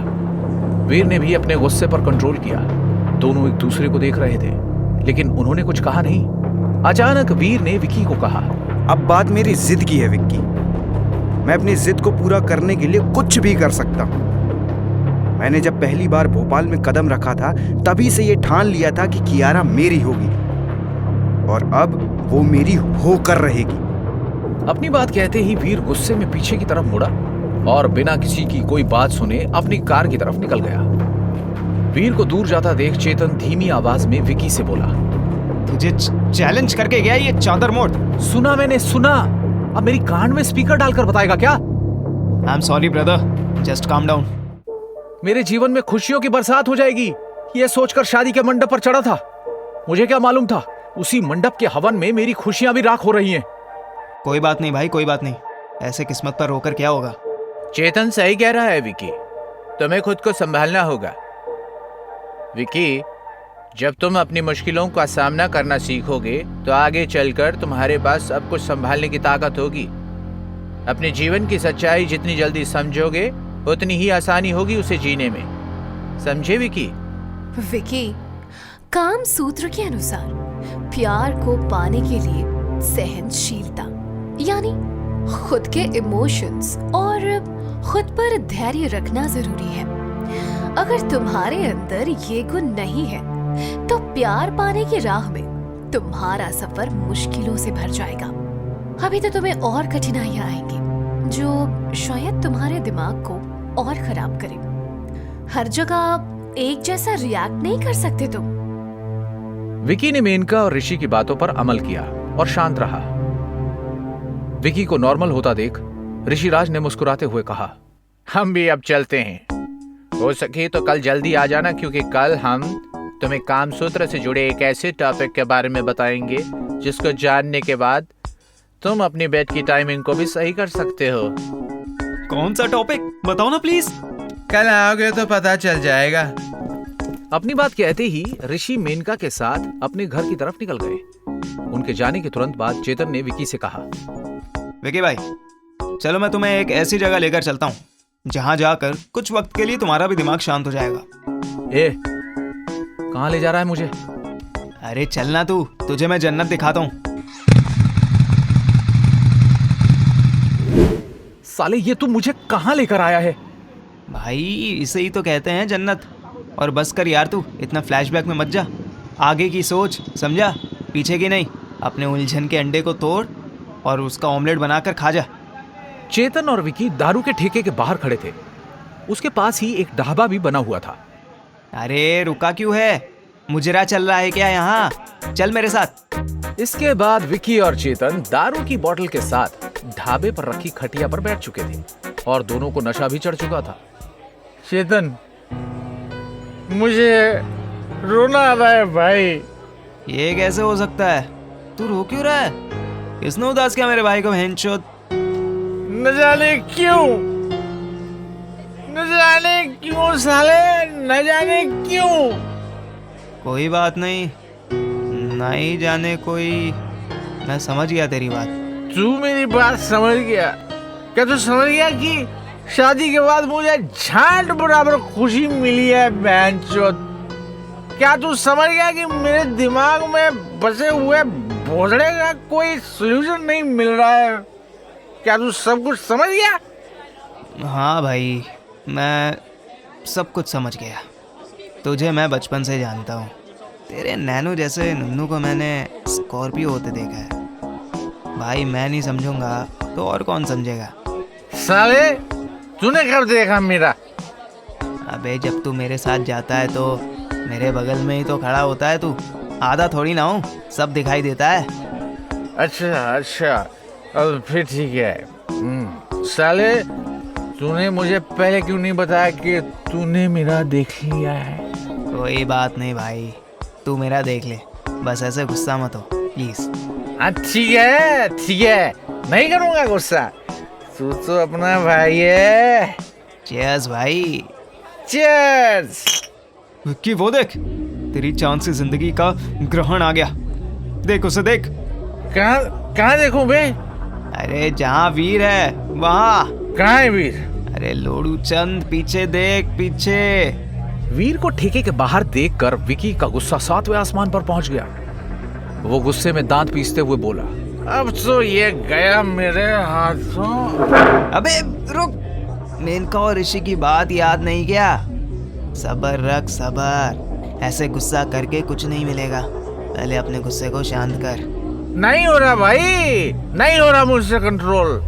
वीर ने भी अपने गुस्से पर कंट्रोल किया। दोनों एक दूसरे को देख रहे थे, लेकिन उन्होंने कुछ कहा नहीं। अचानक वीर ने विकी को कहा, अब बात मेरी जिद की है विक्की। मैं अपनी जिद को पूरा करने के लिए कुछ भी कर सकता हूं। मैंने जब पहली बार भोपाल में कदम रखा था, तभी से ये ठान लिया था कि कियारा मेरी होगी, और अब वो मेरी होकर रहेगी। अपनी बात कहते ही वीर गुस्से में पीछे की तरफ मुड़ा और बिना किसी की कोई बात सुने अपनी कार की तरफ निकल गया। वीर को दूर जाता देख चेतन धीमी आवाज में विकी से बोला, तुझे चैलेंज करके गया ये चादर मोड़। सुना मैंने, सुना। अब मेरी कान में स्पीकर डालकर बताएगा क्या? I am sorry brother, just calm down. मेरे जीवन में खुशियों की बरसात हो जाएगी, ये सोचकर शादी के मंडप पर चढ़ा था। मुझे क्या मालूम था, उसी मंडप के हवन में मेरी खुशियां भी राख हो रही हैं। कोई बात नहीं भाई, कोई बात नहीं। ऐसे किस्मत पर रोकर क्या होगा। चेतन सही कह रहा है विकी, तुम्हें खुद को संभालना होगा। विकी, जब तुम अपनी मुश्किलों का सामना करना सीखोगे तो आगे चलकर तुम्हारे पास सब कुछ संभालने की ताकत होगी। अपने जीवन की सच्चाई जितनी जल्दी समझोगे उतनी ही आसानी होगी उसे जीने में। समझे विकी? विकी, काम सूत्र के अनुसार प्यार को पाने के लिए सहनशीलता, यानी खुद के इमोशंस और खुद पर धैर्य रखना जरूरी है। अगर तुम्हारे अंदर ये गुण नहीं है तो प्यार पाने की राह में तुम्हारा सफर मुश्किलों से भर जाएगा। अभी तो तुम्हें और कठिनाइयां आएंगी जो शायद तुम्हारे दिमाग को और खराब करे। हर जगह एक जैसा रिएक्ट नहीं कर सकते तुम। विकी ने मेनका और ऋषि की बातों पर अमल किया और शांत रहा। विकी को नॉर्मल होता देख ऋषिराज ने मुस्कुराते हुए कहा, हम भी अब चलते हैं। हो सके तो कल जल्दी आ जाना, क्योंकि कल हम तुम्हें कामसूत्र से जुड़े एक ऐसे टॉपिक के बारे में बताएंगे जिसको जानने के बाद तुम अपनी बेड की टाइमिंग को भी सही कर सकते हो। कौन सा टॉपिक बताओ ना प्लीज। कल आओगे तो पता चल जाएगा। अपनी बात कहते ही ऋषि मेनका के साथ अपने घर की तरफ निकल गए। उनके जाने के तुरंत बाद चेतन ने विकी से कहा, विकी भाई, चलो मैं तुम्हें एक ऐसी जगह लेकर चलता हूँ जहाँ जाकर कुछ वक्त के लिए तुम्हारा भी दिमाग शांत हो जाएगा। ए, कहाँ ले जा रहा है मुझे? अरे चलना तू, तुझे मैं जन्नत दिखाता हूँ। साले, ये तू मुझे कहाँ लेकर आया है? भाई इसे ही तो कहते हैं जन्नत। और बस कर यार, तू इतना फ्लैशबैक में मत जा। आगे की सोच, समझा? पीछे की नहीं। अपने उलझन के अंडे को तोड़ और उसका ऑमलेट बनाकर खा जा। चेतन और विकी दारू के ठेके के बाहर खड़े थे। उसके पास ही एक ढाबा भी बना हुआ था। अरे रुका क्यों है? मुजरा चल रहा है क्या यहाँ? चल मेरे साथ। इसके बाद विकी और चेतन दारू की बोतल के साथ ढाबे पर रखी खटिया पर बैठ चुके थे और दोनों को नशा भी चढ़ चुका था। चेतन, मुझे रोना आ रहा है भाई। ये कैसे हो सकता है? तू रो क्यों रहा है? किसने उदास किया मेरे भाई को? हेंचोद, न जाने क्यों, न जाने क्यों साले, न जाने क्यों। कोई बात नहीं, नहीं जाने कोई। मैं समझ गया तेरी बात। तू मेरी बात समझ गया? क्या तू समझ गया कि शादी के बाद मुझे झांट बराबर खुशी मिली है बहनचोद? क्या तू समझ गया कि मेरे दिमाग में बसे हुए भोसड़े का कोई सलूशन नहीं मिल रहा है? क्या तू सब कुछ समझ गया? हाँ भाई, मैं सब कुछ समझ गया। तुझे मैं बचपन से जानता हूँ। तेरे नैनो जैसे नन्नू को मैंने स्कॉर्पियो होते देखा है। भाई मैं नहीं समझूंगा तो और कौन समझेगा? साले, तूने कब देखा मेरा? अबे जब तू मेरे साथ जाता है तो मेरे बगल में ही तो खड़ा होता है तू। आधा थोड़ी ना हूँ, सब दिखाई देता है। अच्छा अच्छा, अब फिर ठीक है। साले, तूने मुझे पहले क्यों नहीं बताया कि तूने मेरा देख लिया है? कोई बात नहीं भाई, तू मेरा देख ले। बस ऐसे गुस्सा मत हो प्लीज। ठीक है ठीक है, नहीं करूंगा गुस्सा। तू तो अपना भाई है। चीयर्स भाई। चीयर्स। विक्की वो देख, तेरी चांद से जिंदगी का ग्रहण आ गया। देख उसे देख। कहाँ देखूं बे? अरे जहाँ वीर है वहाँ। कहाँ है वीर? अरे लोड़ू चंद, पीछे देख, पीछे। वीर को ठेके के बाहर देखकर विकी का गुस्सा 7वें आसमान पर पहुंच गया। वो गुस्से में दांत पीसते हुए बोला, अब तो ये गया मेरे हाथों। अबे रुक, मेनका और ऋषि की बात याद नहीं क्या? सबर रख, सबर। ऐसे गुस्सा करके कुछ नहीं मिलेगा। पहले अपने गुस्से को शांत कर। नहीं हो रहा भाई, नहीं हो रहा मुझसे कंट्रोल।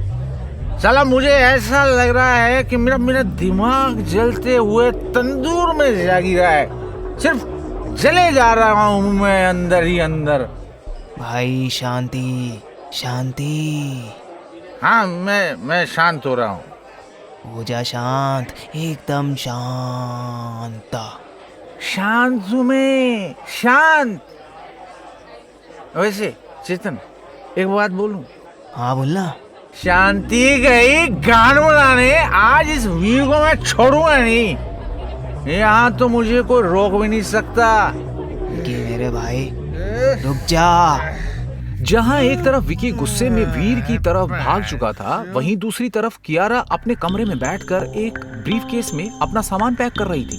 साला मुझे ऐसा लग रहा है कि मेरा दिमाग जलते हुए तंदूर में जा गिरा है। सिर्फ जले जा रहा हूँ मैं अंदर ही अंदर। भाई शांति, शांति। हाँ, मैं शांत हो रहा हूँ। हो जा शांत, एकदम शांत। शांत हूँ मैं, शांत। वैसे चेतन, एक बात बोलूं? हाँ बोलना। शांति गई गान बनाने। आज इस वीर को मैं छोड़ूंगा नहीं। यहाँ तो मुझे कोई रोक भी नहीं सकता। कि मेरे भाई रुक जा। जहां एक तरफ विकी गुस्से में वीर की तरफ भाग चुका था, वहीं दूसरी तरफ कियारा अपने कमरे में बैठकर एक ब्रीफकेस में अपना सामान पैक कर रही थी।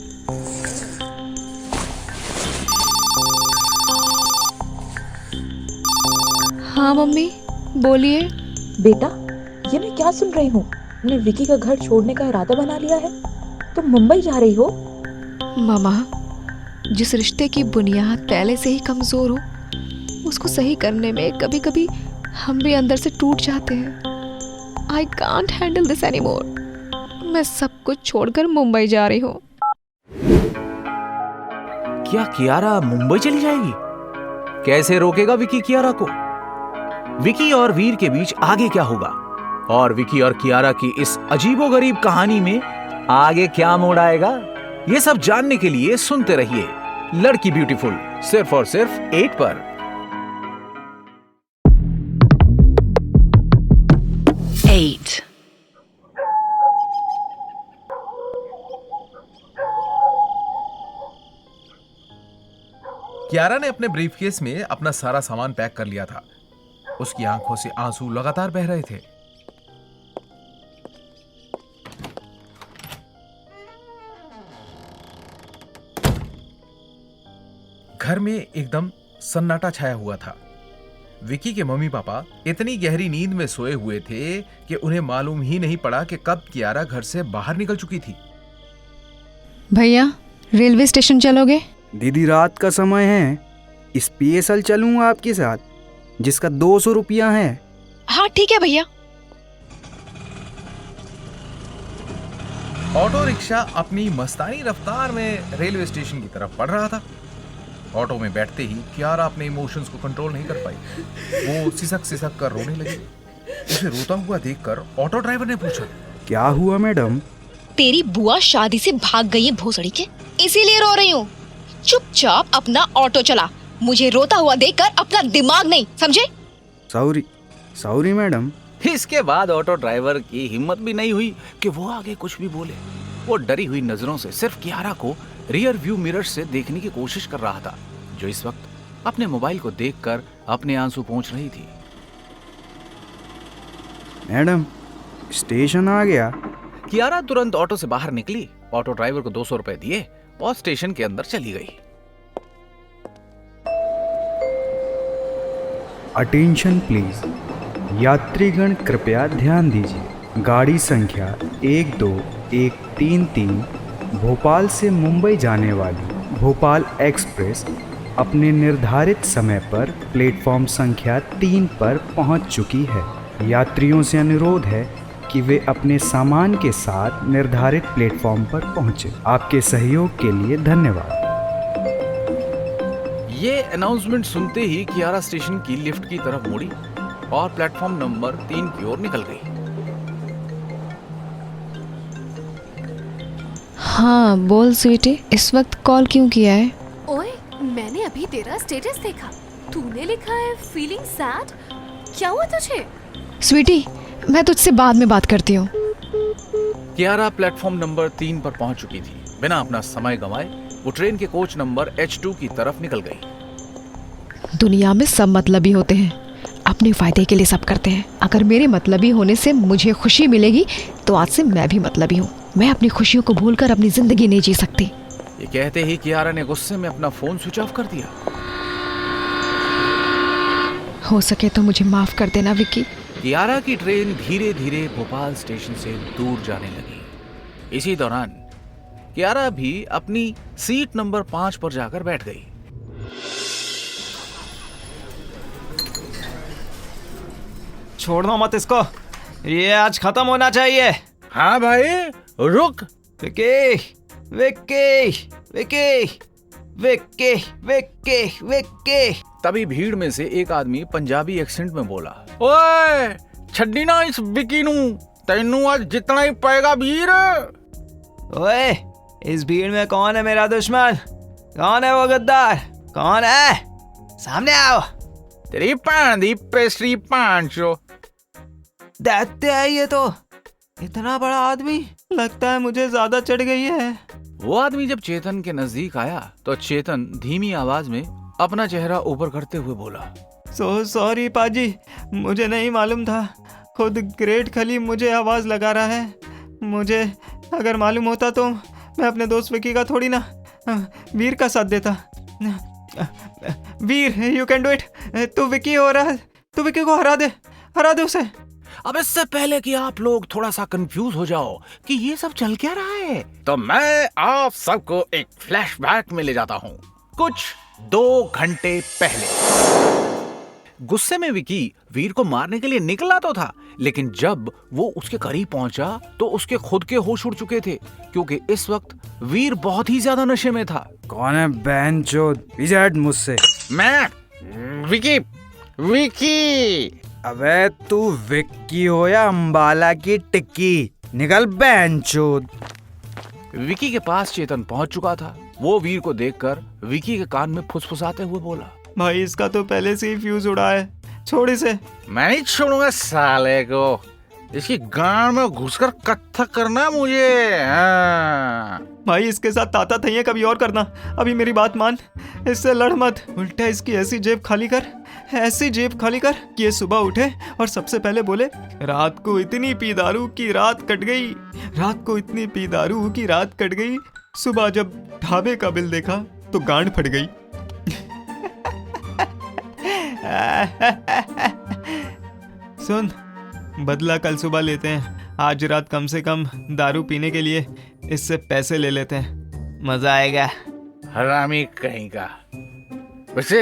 हाँ मम्मी, बोलिए। बेटा, ये मैं क्या सुन रही हूँ? तुमने विकी का घर छोड़ने का इरादा बना लिया है? तुम मुंबई जा रही हो? मामा, जिस रिश्ते की बुनियाद पहले से ही कमजोर हो, उसको सही करने में कभी कभी हम भी अंदर से टूट जाते हैं। I can't handle this anymore. मैं सब कुछ छोड़कर मुंबई जा रही हूँ। क्या कियारा मुंबई चली जाएगी? कैसे रोकेगा विकी कियारा को? विकी और वीर के बीच आगे क्या होगा? और विकी और कियारा की इस अजीबोगरीब कहानी में आगे क्या मोड़ आएगा? ये सब जानने के लिए सुनते रहिए लड़की ब्यूटीफुल, सिर्फ और सिर्फ 8 पर। कियारा ने अपने ब्रीफकेस में अपना सारा सामान पैक कर लिया था। उसकी आंखों से आंसू लगातार बह रहे थे। घर में एकदम सन्नाटा छाया हुआ था। विकी के मम्मी पापा इतनी गहरी नींद में सोए हुए थे कि उन्हें मालूम ही नहीं पड़ा कि कब कियारा घर से बाहर निकल चुकी थी। भैया, रेलवे स्टेशन चलोगे? दीदी, रात का समय है। स्पेशल चलूंगा आपके साथ, जिसका 200 रुपया है। हाँ ठीक है भैया। ऑटो रिक्शा अपनी मस्तानी रफ्तार में रेलवे स्टेशन की तरफ बढ़ रहा था। ऑटो में बैठते ही कियारा अपने इमोशंस को कंट्रोल नहीं कर पाई। वो सिसक सिसक कर रोने लगी। उसे रोता हुआ देखकर ऑटो ड्राइवर ने पूछा, क्या हुआ मैडम? तेरी बुआ शादी से भाग गई है भोसड़ी के, इसीलिए रो रही हूँ। चुपचाप अपना ऑटो चला। मुझे रोता हुआ देखकर अपना दिमाग नहीं, समझे? Sorry madam. इसके बाद ऑटो ड्राइवर की हिम्मत भी नहीं हुई कि वो आगे कुछ भी बोले। वो डरी हुई नजरों से सिर्फ कियारा को रियर व्यू मिरर से देखने की कोशिश कर रहा था, जो इस वक्त अपने मोबाइल को देखकर अपने आंसू पोंछ रही थी। मैडम, स्टेशन आ गया। कियारा तुरंत ऑटो से बाहर निकली, ऑटो ड्राइवर को 200 रुपए दिए और स्टेशन के अंदर चली गई। अटेंशन प्लीज, यात्रीगण कृपया ध्यान दीजिए। गाड़ी संख्या 12133 भोपाल से मुंबई जाने वाली भोपाल एक्सप्रेस अपने निर्धारित समय पर प्लेटफॉर्म संख्या 3 पर पहुंच चुकी है। यात्रियों से अनुरोध है कि वे अपने सामान के साथ निर्धारित प्लेटफॉर्म पर पहुंचे। आपके सहयोग के लिए धन्यवाद। ये अनाउंसमेंट सुनते ही कियारा स्टेशन की लिफ्ट की तरफ मुड़ी और प्लेटफॉर्म नंबर 3 की ओर निकल गई। हाँ बोल स्वीटी, इस वक्त कॉल क्यों किया है? ओए, मैंने अभी तेरा स्टेटस देखा। तूने लिखा है फीलिंग सैड। क्या हुआ तुझे? स्वीटी, मैं तुझसे बाद में बात करती हूँ। कियारा प्लेटफॉर्म नंबर 3 पर पहुंच चुकी थी। बिना अपना समय गंवाए वो ट्रेन के कोच नंबर H2 की तरफ निकल गई। दुनिया में सब मतलबी होते हैं, अपने फायदे के लिए सब करते हैं। अगर मेरे मतलबी होने से मुझे खुशी मिलेगी तो आज से मैं भी मतलबी हूँ। मैं अपनी खुशियों को भूलकर अपनी जिंदगी नहीं जी सकती। ये कहते ही कियारा ने गुस्से में अपना फोन स्विच ऑफ कर दिया। हो सके तो मुझे माफ कर देना विक्की। कियारा की ट्रेन धीरे धीरे भोपाल स्टेशन से दूर जाने लगी। इसी दौरान कियारा भी अपनी सीट नंबर 5 पर जाकर बैठ गई। छोड़ना मत इसको, ये आज खत्म होना चाहिए। हाँ भाई रुक। विकी विकी विकी विकी विकी विकी। तभी भीड़ में से एक आदमी पंजाबी एक्सेंट में बोला, ओए छड्डी ना इस विकी नू, तैनू आज जितना ही पाएगा वीर। ओए, इस भीड़ में कौन है मेरा दुश्मन? कौन है वो गद्दार? कौन है? सामने आओ। तेरी भैन दी पेस्ट्री पांचो। दैत्य है ये तो, इतना बड़ा आदमी। लगता है मुझे ज्यादा चढ़ गई है। वो आदमी जब चेतन के नजदीक आया तो चेतन धीमी आवाज में अपना चेहरा ऊपर करते हुए बोला, सो सॉरी पाजी, मुझे नहीं मालूम था। खुद ग्रेट खली मुझे आवाज लगा रहा है। मुझे अगर मालूम होता तो मैं अपने दोस्त विकी का थोड़ी ना वीर का साथ देता। वीर, यू कैन डू इट। तू विकी हो रहा है, तू विकी को हरा दे उसे। अब इससे पहले कि आप लोग थोड़ा सा कंफ्यूज हो जाओ कि ये सब चल क्या रहा है, तो मैं आप सबको एक फ्लैशबैक में ले जाता हूँ कुछ 2 घंटे पहले। गुस्से में विकी वीर को मारने के लिए निकला तो था, लेकिन जब वो उसके करीब पहुंचा तो उसके खुद के होश उड़ चुके थे, क्योंकि इस वक्त वीर बहुत ही ज्यादा नशे में था। कौन है बहनचोद? पीछे हट मुझसे। मैं विकी। अबे तू विक्की हो या अंबाला की टिक्की? निकल बहनचोद। विकी के पास चेतन पहुंच चुका था। वो वीर को देखकर विकी के कान में फुसफुसाते हुए बोला, भाई इसका तो पहले से ही फ्यूज उड़ा है, छोड़ इसे। मैं नहीं छोड़ूंगा साले को, इसकी गांड में घुसकर कत्थक करना मुझे। हाँ। भाई इसके साथ ताता थैया कभी और करना, अभी मेरी बात मान, इससे लड़ मत। उल्टा इसकी ऐसी जेब खाली कर कि ये सुबह उठे और सबसे पहले बोले, रात को इतनी पी दारू की रात कट गई, रात को इतनी पी दारू की रात कट गई, सुबह जब ढाबे का बिल देखा तो गांड फट गई। सुन, बदला कल सुबह लेते हैं, आज रात कम से कम दारू पीने के लिए इससे पैसे ले लेते हैं, मजा आएगा। हरामी कहीं का। वैसे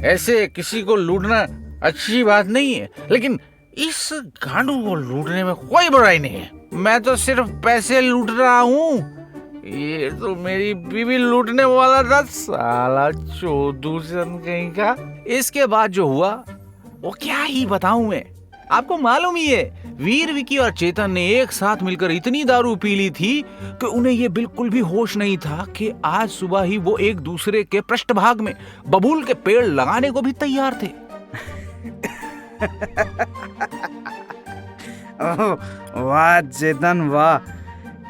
ऐसे किसी को लूटना अच्छी बात नहीं है, लेकिन इस गांडू को लूटने में कोई बुराई नहीं है। मैं तो सिर्फ पैसे लूट रहा हूँ, ये तो मेरी बीवी लूटने वाला था साला चौधरी कहीं का। इसके बाद जो हुआ वो क्या ही बताऊं मैं। आपको मालूम ही है, वीर, विकी और चेतन ने एक साथ मिलकर इतनी दारू पी ली थी कि उन्हें ये बिल्कुल भी होश नहीं था कि आज सुबह ही वो एक दूसरे के पृष्ठभाग में बबूल के पेड़ लगाने को भी तैयार थे। वाह चेतन वाह,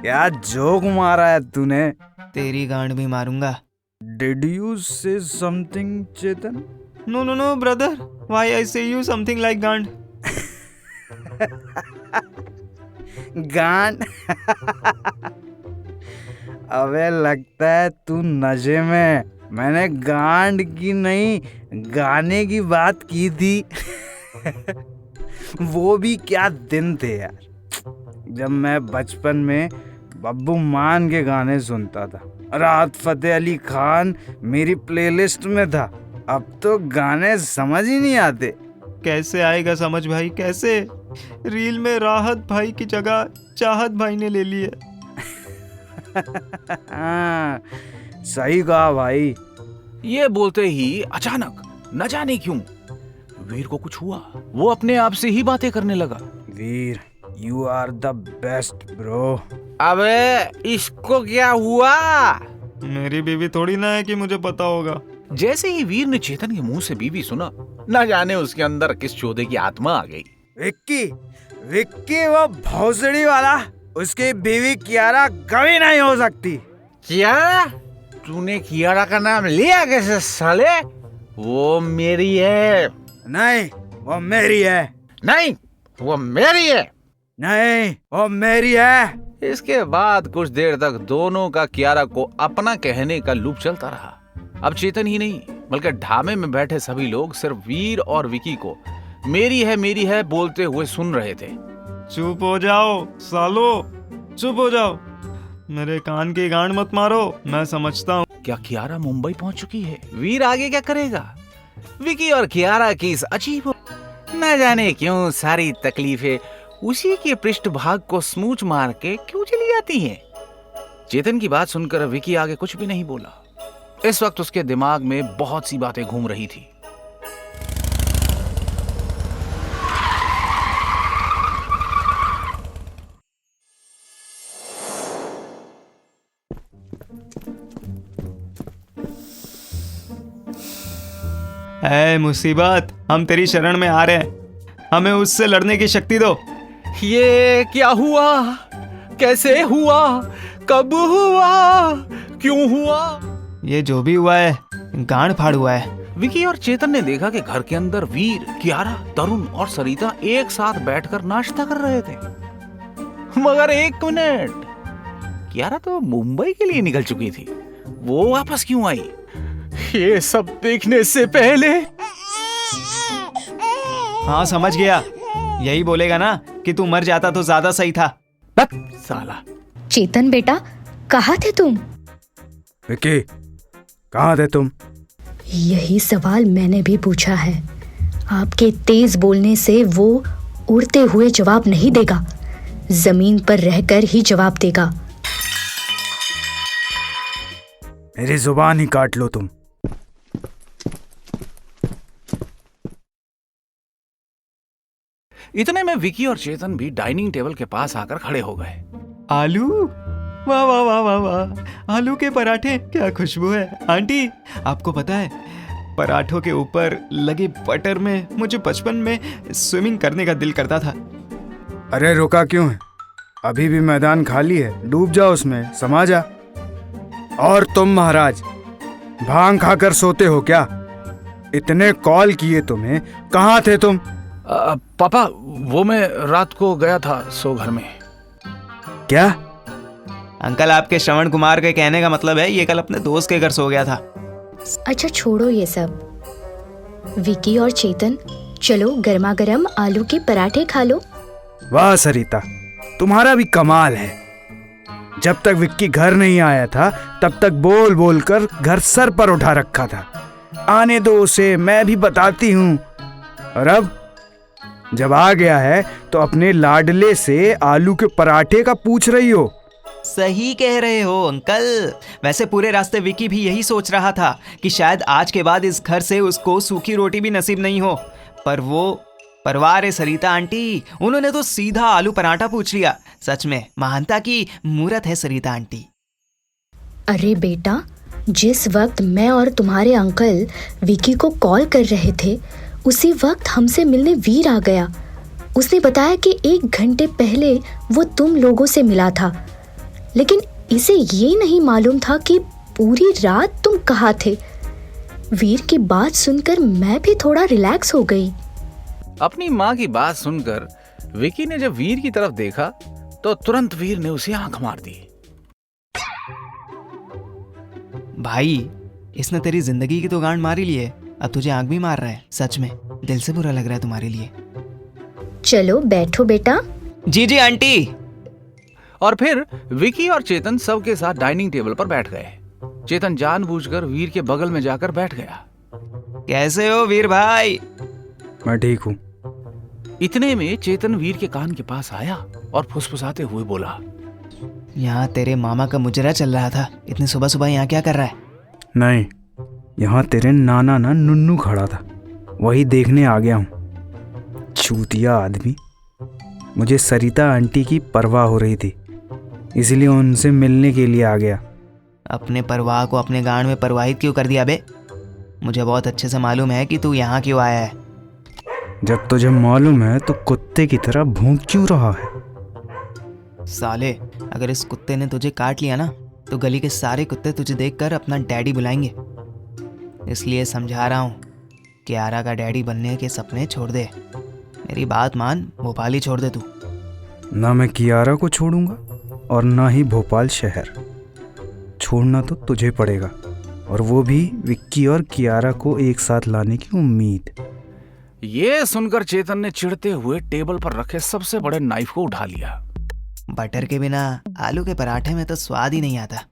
क्या जोक मारा है तूने। तेरी गांड भी मारूंगा। Did you say something, Chetan? No, brother. Why I say you something like गांड? गांड? अबे लगता है तू नशे में। मैंने गांड की नहीं, गाने की बात की थी। वो भी क्या दिन थे यार, जब मैं बचपन में बब्बू मान के गाने सुनता था। राहत फतेह अली खान मेरी प्लेलिस्ट में था। अब तो गाने समझ ही नहीं आते। कैसे आएगा समझ भाई, कैसे? रील में राहत भाई की जगह चाहत भाई ने ले ली है। हाँ, सही कहा भाई। ये बोलते ही अचानक न जाने क्यों वीर को कुछ हुआ। वो अपने आप से ही बातें करने लगा। Veer, you are the best bro. अबे इसको क्या हुआ? मेरी बीवी थोड़ी ना है कि मुझे पता होगा। जैसे ही वीर ने चेतन के मुंह से बीवी सुना, न जाने उसके अंदर किस चौधे की आत्मा आ गई। विक्की विक्की वो भौसड़ी वाला, उसकी बीवी कियारा कभी नहीं हो सकती। कियारा? तूने कियारा का नाम लिया कैसे साले? वो मेरी है। नहीं वो मेरी है। नहीं वो मेरी है। नहीं वो मेरी है। इसके बाद कुछ देर तक दोनों का कियारा को अपना कहने का लूप चलता रहा। अब चेतन ही नहीं बल्कि ढाबे में बैठे सभी लोग सिर्फ वीर और विकी को मेरी है बोलते हुए सुन रहे थे। चुप हो जाओ सालो, चुप हो जाओ, मेरे कान की गांड मत मारो, मैं समझता हूँ। क्या कियारा मुंबई पहुंच चुकी है? वीर आगे क्या करेगा? विकी और कियारा की इस अजीब न जाने क्यों सारी तकलीफें उसी के पृष्ठभाग को स्मूच मार के क्यों चली जाती हैं? चेतन की बात सुनकर विकी आगे कुछ भी नहीं बोला। इस वक्त उसके दिमाग में बहुत सी बातें घूम रही थी। ऐ मुसीबत, हम तेरी शरण में आ रहे हैं, हमें उससे लड़ने की शक्ति दो। ये क्या हुआ? कैसे हुआ? कब हुआ? क्यों हुआ? ये जो भी हुआ है गांड फाड़ हुआ है। विकी और चेतन ने देखा कि घर के अंदर वीर, कियारा, तरुण और सरिता एक साथ बैठकर नाश्ता कर रहे थे। मगर एक मिनट, कियारा तो मुंबई के लिए निकल चुकी थी, वो वापस क्यों आई? ये सब देखने से पहले हाँ समझ गया, यही बोलेगा ना कि तू मर जाता तो ज्यादा सही था। साला। चेतन बेटा, कहाँ थे तुम? विक्की कहाँ थे तुम? यही सवाल मैंने भी पूछा है। आपके तेज बोलने से वो उड़ते हुए जवाब नहीं देगा, जमीन पर रहकर ही जवाब देगा। मेरी जुबान ही काट लो तुम। इतने में विकी और चेतन भी डाइनिंग टेबल के पास आकर खड़े हो गए। आलू, वाह वाह वाह वाह वाह, आलू के पराठे, क्या खुशबू है। आंटी आपको पता है, पराठों के ऊपर लगे बटर में मुझे बचपन में स्विमिंग करने का दिल करता था। अरे रुका क्यों है? अभी भी मैदान खाली है, डूब जाओ उसमें, समा जा। और तुम महाराज भांग खाकर सोते हो क्या? इतने कॉल किए तुम्हें, कहाँ थे तुम? पापा वो मैं रात को गया था सो घर में। क्या? अंकल आपके श्रवण कुमार के कहने का मतलब है ये कल अपने दोस्त के घर सो गया था। अच्छा छोड़ो ये सब। विकी और चेतन, चलो गर्मा गर्म आलू के पराठे खा लो। वाह सरिता, तुम्हारा भी कमाल है। जब तक विक्की घर नहीं आया था तब तक बोल बोल कर घर सर पर उठा रखा था। आने दो उसे, मैं भी बताती हूँ। और अब जब आ गया है तो अपने लाडले से आलू के पराठे का पूछ रही हो। सही कह रहे हो अंकल। वैसे पूरे रास्ते विकी भी यही सोच रहा था कि शायद आज के बाद इस घर से उसको सूखी रोटी भी नसीब नहीं हो, पर वो परवार है सरिता आंटी, उन्होंने तो सीधा आलू पराठा पूछ लिया। सच में महानता की मूरत है सरिता आंटी। अरे बेटा, जिस वक्त मैं और तुम्हारे अंकल विकी को कॉल कर रहे थे उसी वक्त हमसे मिलने वीर आ गया। उसने बताया कि 1 घंटे पहले वो तुम लोगों से मिला था, लेकिन इसे ये नहीं मालूम था कि पूरी रात तुम कहाँ थे। वीर की बात सुनकर मैं भी थोड़ा रिलैक्स हो गई। अपनी माँ की बात सुनकर विकी ने जब वीर की तरफ देखा तो तुरंत वीर ने उसे आंख मार दी। भाई इसने तेरी जिंदगी की तो गांड मारी ली है, अब तुझे आंख भी मार रहा है। सच में दिल से बुरा लग रहा है तुम्हारे लिए। चलो बैठो बेटा। जी जी आंटी। और फिर विकी और चेतन सबके साथ डाइनिंग टेबल पर बैठ गए। चेतन जानबूझकर वीर के बगल में जाकर बैठ गया। कैसे हो वीर भाई? मैं ठीक हूँ। इतने में चेतन वीर के कान के पास आया और फुसफुसाते हुए बोला, यहाँ तेरे मामा का मुजरा चल रहा था, इतनी सुबह सुबह यहाँ क्या कर रहा है? नहीं, यहाँ तेरे नाना ना नुन्नू खड़ा था, वही देखने आ गया हूँ। चूतिया आदमी। मुझे सरिता आंटी की परवाह हो रही थी, इसलिए उनसे मिलने के लिए आ गया। अपने परवाह को अपने गांड में परवाहित क्यों कर दिया बे? मुझे बहुत अच्छे से मालूम है कि तू यहाँ क्यों आया है। जब तुझे मालूम है तो कुत्ते की तरह भौंक क्यों रहा है? साले, अगर इस कुत्ते ने तुझे काट लिया ना तो गली के सारे कुत्ते तुझे देखकर अपना डैडी बुलाएंगे। इसलिए समझा रहा हूँ, कियारा का डैडी बनने के सपने छोड़ दे। मेरी बात मान, भोपाल ही छोड़ दे तू। ना मैं कियारा को छोड़ूंगा और ना ही भोपाल शहर। छोड़ना तो तुझे पड़ेगा, और वो भी विक्की और कियारा को एक साथ लाने की उम्मीद। ये सुनकर चेतन ने चिढ़ते हुए टेबल पर रखे सबसे बड़े नाइफ को उठा लिया। बटर के बिना आलू के पराठे में तो स्वाद ही नहीं आता।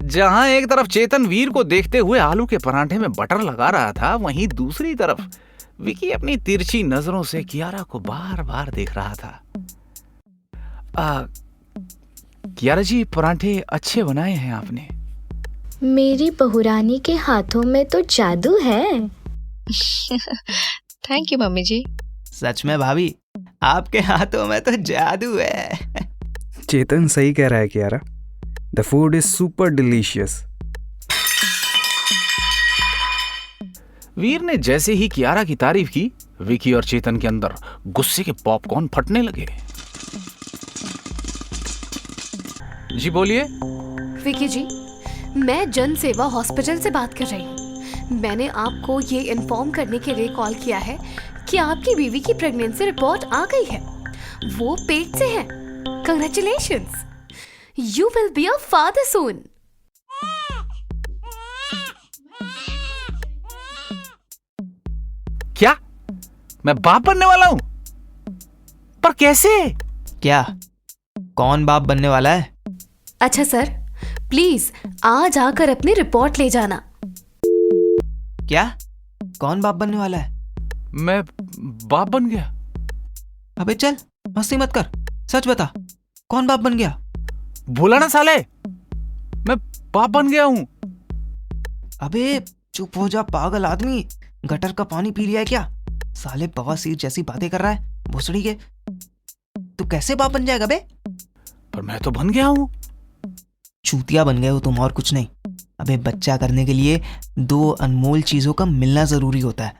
जहां एक तरफ चेतन वीर को देखते हुए आलू के पराठे में बटर लगा रहा था, वहीं दूसरी तरफ विकी अपनी तिरछी नजरों से कियारा को बार बार देख रहा था। कियारा जी, पराठे अच्छे बनाए हैं आपने। मेरी बहुरानी के हाथों में तो जादू है। थैंक यू मम्मी जी। सच में भाभी, आपके हाथों में तो जादू है। चेतन सही कह रहा है Kiara. The food is super delicious. Veer ने जैसे ही कियारा की तारीफ की, विकी और चेतन के अंदर गुस्से के पॉपकॉर्न फटने लगे। जी बोलिए। विकी जी, मैं जन सेवा हॉस्पिटल से बात कर रही हूँ। मैंने आपको ये इन्फॉर्म करने के लिए कॉल किया है कि आपकी बीवी की प्रेगनेंसी रिपोर्ट आ गई है। वो पेट से है। Congratulations, you will be a father soon. क्या मैं बाप बनने वाला हूं? पर कैसे? क्या? कौन बाप बनने वाला है? अच्छा सर, प्लीज आज आकर अपनी रिपोर्ट ले जाना। क्या? कौन बाप बनने वाला है? मैं बाप बन गया? अबे चल, मस्ती मत कर, सच बता, कौन बाप बन गया? बोला ना साले, मैं बाप बन गया हूं। अबे चुप हो जा पागल आदमी, गटर का पानी पी लिया है क्या? साले बवासीर जैसी बातें कर रहा है भोसड़ी के। तू कैसे बाप बन जाएगा बे? पर मैं तो बन गया हूं। चूतिया बन गए हो तुम, और कुछ नहीं। अबे बच्चा करने के लिए दो अनमोल चीजों का मिलना जरूरी होता है।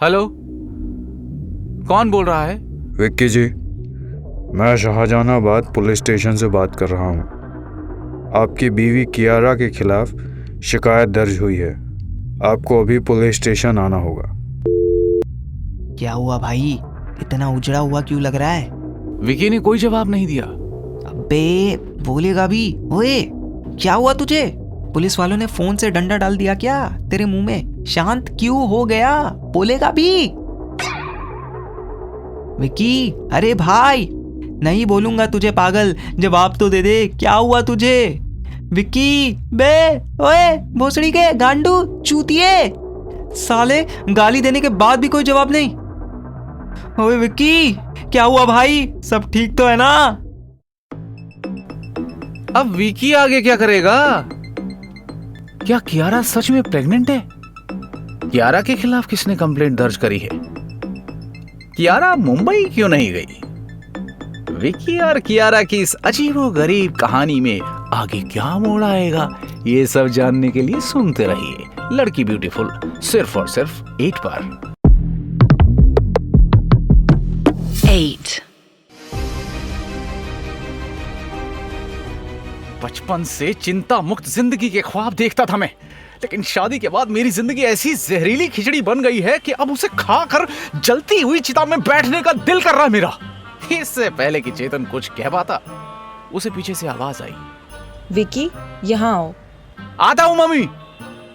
हेलो, कौन बोल रहा है? विक्की जी, मैं शाहजहानाबाद पुलिस स्टेशन से बात कर रहा हूँ। आपकी बीवी कियारा के खिलाफ शिकायत दर्ज हुई है। आपको अभी पुलिस स्टेशन आना होगा। क्या हुआ भाई, इतना उजड़ा हुआ क्यों लग रहा है? विकी ने कोई जवाब नहीं दिया। अबे बोलेगा भी। ओए, क्या हुआ तुझे? पुलिस वालों ने फोन से डंडा डाल दिया क्या तेरे मुंह में? शांत क्यों हो गया? बोलेगा भी। विकी, अरे भाई, नहीं बोलूंगा तुझे पागल, जवाब तो दे दे, क्या हुआ तुझे? विक्की बे, ओए भोसड़ी के गांडू चूतिए, साले गाली देने के बाद भी कोई जवाब नहीं। ओए विक्की, क्या हुआ भाई, सब ठीक तो है ना? अब विकी आगे क्या करेगा? क्या कियारा सच में प्रेग्नेंट है? कियारा के खिलाफ किसने कंप्लेंट दर्ज करी है? कियारा मुंबई क्यों नहीं गई? विकी और कियारा की इस अजीबोगरीब कहानी में आगे क्या मोड़ आएगा, ये सब जानने के लिए सुनते रहिए लड़की ब्यूटीफुल, सिर्फ और सिर्फ 8 पर। 8 बचपन से चिंता मुक्त जिंदगी के ख्वाब देखता था मैं, लेकिन शादी के बाद मेरी जिंदगी ऐसी जहरीली खिचड़ी बन गई है कि अब उसे खाकर जलती हुई चिता में बैठने का दिल कर रहा है मेरा। इससे पहले कि चेतन कुछ कह पाता, उसे पीछे से आवाज आई, विकी यहाँ आओ। आता हूं मम्मी।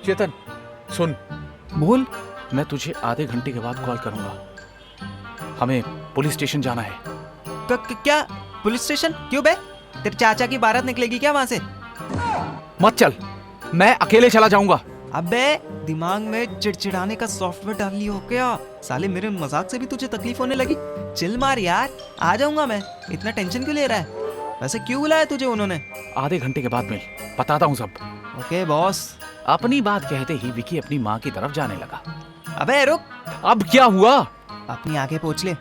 चेतन सुन। बोल। मैं तुझे आधे घंटे के बाद कॉल करूंगा, हमें पुलिस स्टेशन जाना है। क्या पुलिस स्टेशन? क्यों बे, तेरे चाचा की बारात निकलेगी क्या वहां से? मत चल, मैं अकेले चला जाऊंगा। अबे दिमाग में चिड़चिड़ाने का सॉफ्टवेयर डाल लिया हो क्या? साले मेरे मजाक से भी तुझे तकलीफ होने लगी? चिल मार यार, आ जाऊंगा मैं, इतना टेंशन क्यों ले रहा है? वैसे क्यों बुलाया तुझे उन्होंने? आधे घंटे के बाद मैं बताता हूँ सब। Okay boss. अपनी बात कहते ही विकी अपनी माँ की तरफ जाने लगा। अबे रुक। अब क्या हुआ? अपनी आंखें पोंछ ले,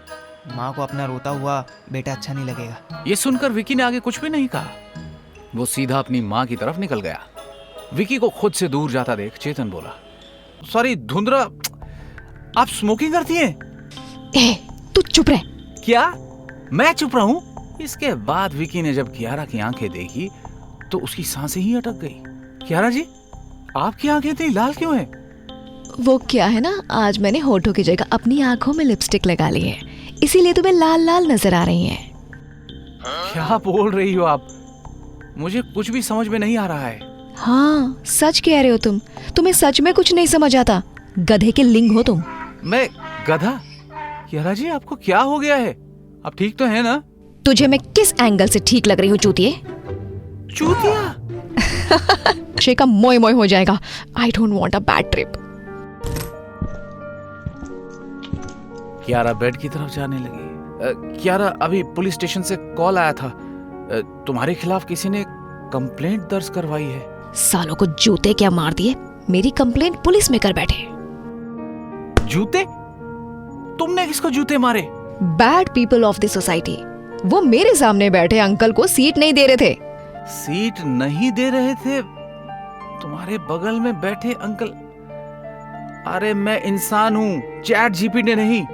माँ को अपना रोता हुआ बेटा अच्छा नहीं लगेगा। ये सुनकर विकी ने आगे कुछ भी नहीं कहा, वो सीधा अपनी माँ की तरफ निकल गया। विकी को खुद से दूर जाता देख चेतन बोला, सॉरी धुंधरा, आप स्मोकिंग करती हैं? ए, तू चुप रह। क्या मैं चुप रहा हूँ? इसके बाद विकी ने जब कियारा की आंखें देखी तो उसकी सांसें ही अटक गई। कियारा जी, आपकी आंखें इतनी लाल क्यों हैं? वो क्या है ना, आज मैंने होठों की जगह अपनी आंखों में लिपस्टिक लगा ली है, इसीलिए तुम्हें लाल लाल नजर आ रही हैं। क्या बोल रही हो आप? मुझे कुछ भी समझ में नहीं आ रहा है। हाँ, सच कह रहे हो तुम। तुम्हें सच में कुछ नहीं समझ आता। गधे के लिंग हो तुम। मैं गधा? कियारा जी, आपको क्या हो गया है? आप ठीक तो हैं ना? तुझे मैं किस एंगल से ठीक लग रही हूँ चूतिए? चूतिया? शे का मोय मोय हो जाएगा। I don't want a bad trip. Kiara bed की तरफ जाने लगी। कियारा, अभी पुलिस स्टेशन से कॉल आया था। तुम्हारे खिलाफ किसी ने कंप्लेंट दर्ज करवाई है। सालों को जूते क्या मार दिए, मेरी कंप्लेंट पुलिस में कर बैठे। जूते? तुमने किसको जूते मारे? Bad people of the society. वो मेरे सामने बैठे अंकल को सीट नहीं दे रहे थे। सीट नहीं दे रहे थे? तुम्हारे बगल में बैठे अंकल? अरे मैं इंसान हूँ, चैट जीपीटी नहीं,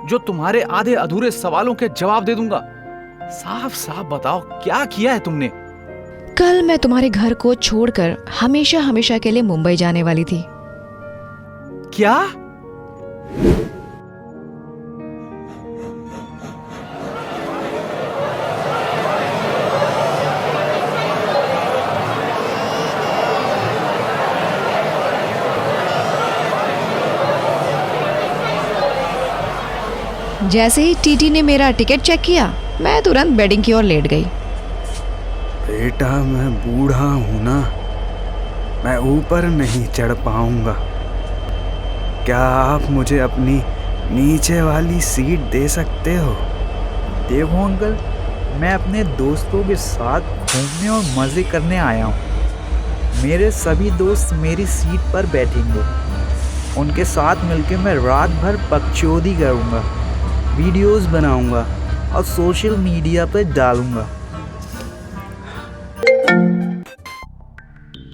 जो तुम्हारे आधे अधूरे सवालों के जवाब दे दूंगा। साफ साफ बताओ, क्या किया है तुमने? कल मैं तुम्हारे घर को छोड़कर हमेशा हमेशा के लिए मुंबई जाने वाली थी। क्या? जैसे ही टीटी ने मेरा टिकट चेक किया, मैं तुरंत बेडिंग की ओर लेट गई। बेटा, मैं बूढ़ा हूँ ना, मैं ऊपर नहीं चढ़ पाऊंगा। क्या आप मुझे अपनी नीचे वाली सीट दे सकते हो? देखो अंकल, मैं अपने दोस्तों के साथ घूमने और मज़े करने आया हूँ। मेरे सभी दोस्त मेरी सीट पर बैठेंगे। उनके साथ मिलकर मैं रात भर बकचोदी करूँगा, वीडियोस बनाऊँगा और सोशल मीडिया पर डालूँगा।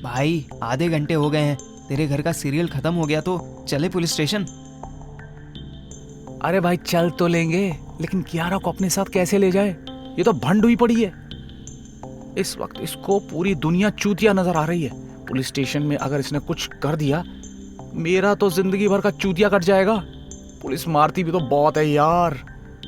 भाई, आधे घंटे हो गए हैं, तेरे घर का सीरियल खत्म हो गया तो चले पुलिस स्टेशन। अरे भाई, चल तो लेंगे, लेकिन कियारा को अपने साथ कैसे ले जाए? ये तो भंड हुई पड़ी है। इस वक्त इसको पूरी दुनिया चूतिया नजर आ रही है। पुलिस स्टेशन में अगर इसने कुछ कर दिया, मेरा तो जिंदगी भर का चूतिया कट जाएगा। पुलिस मारती भी तो बहुत है यार।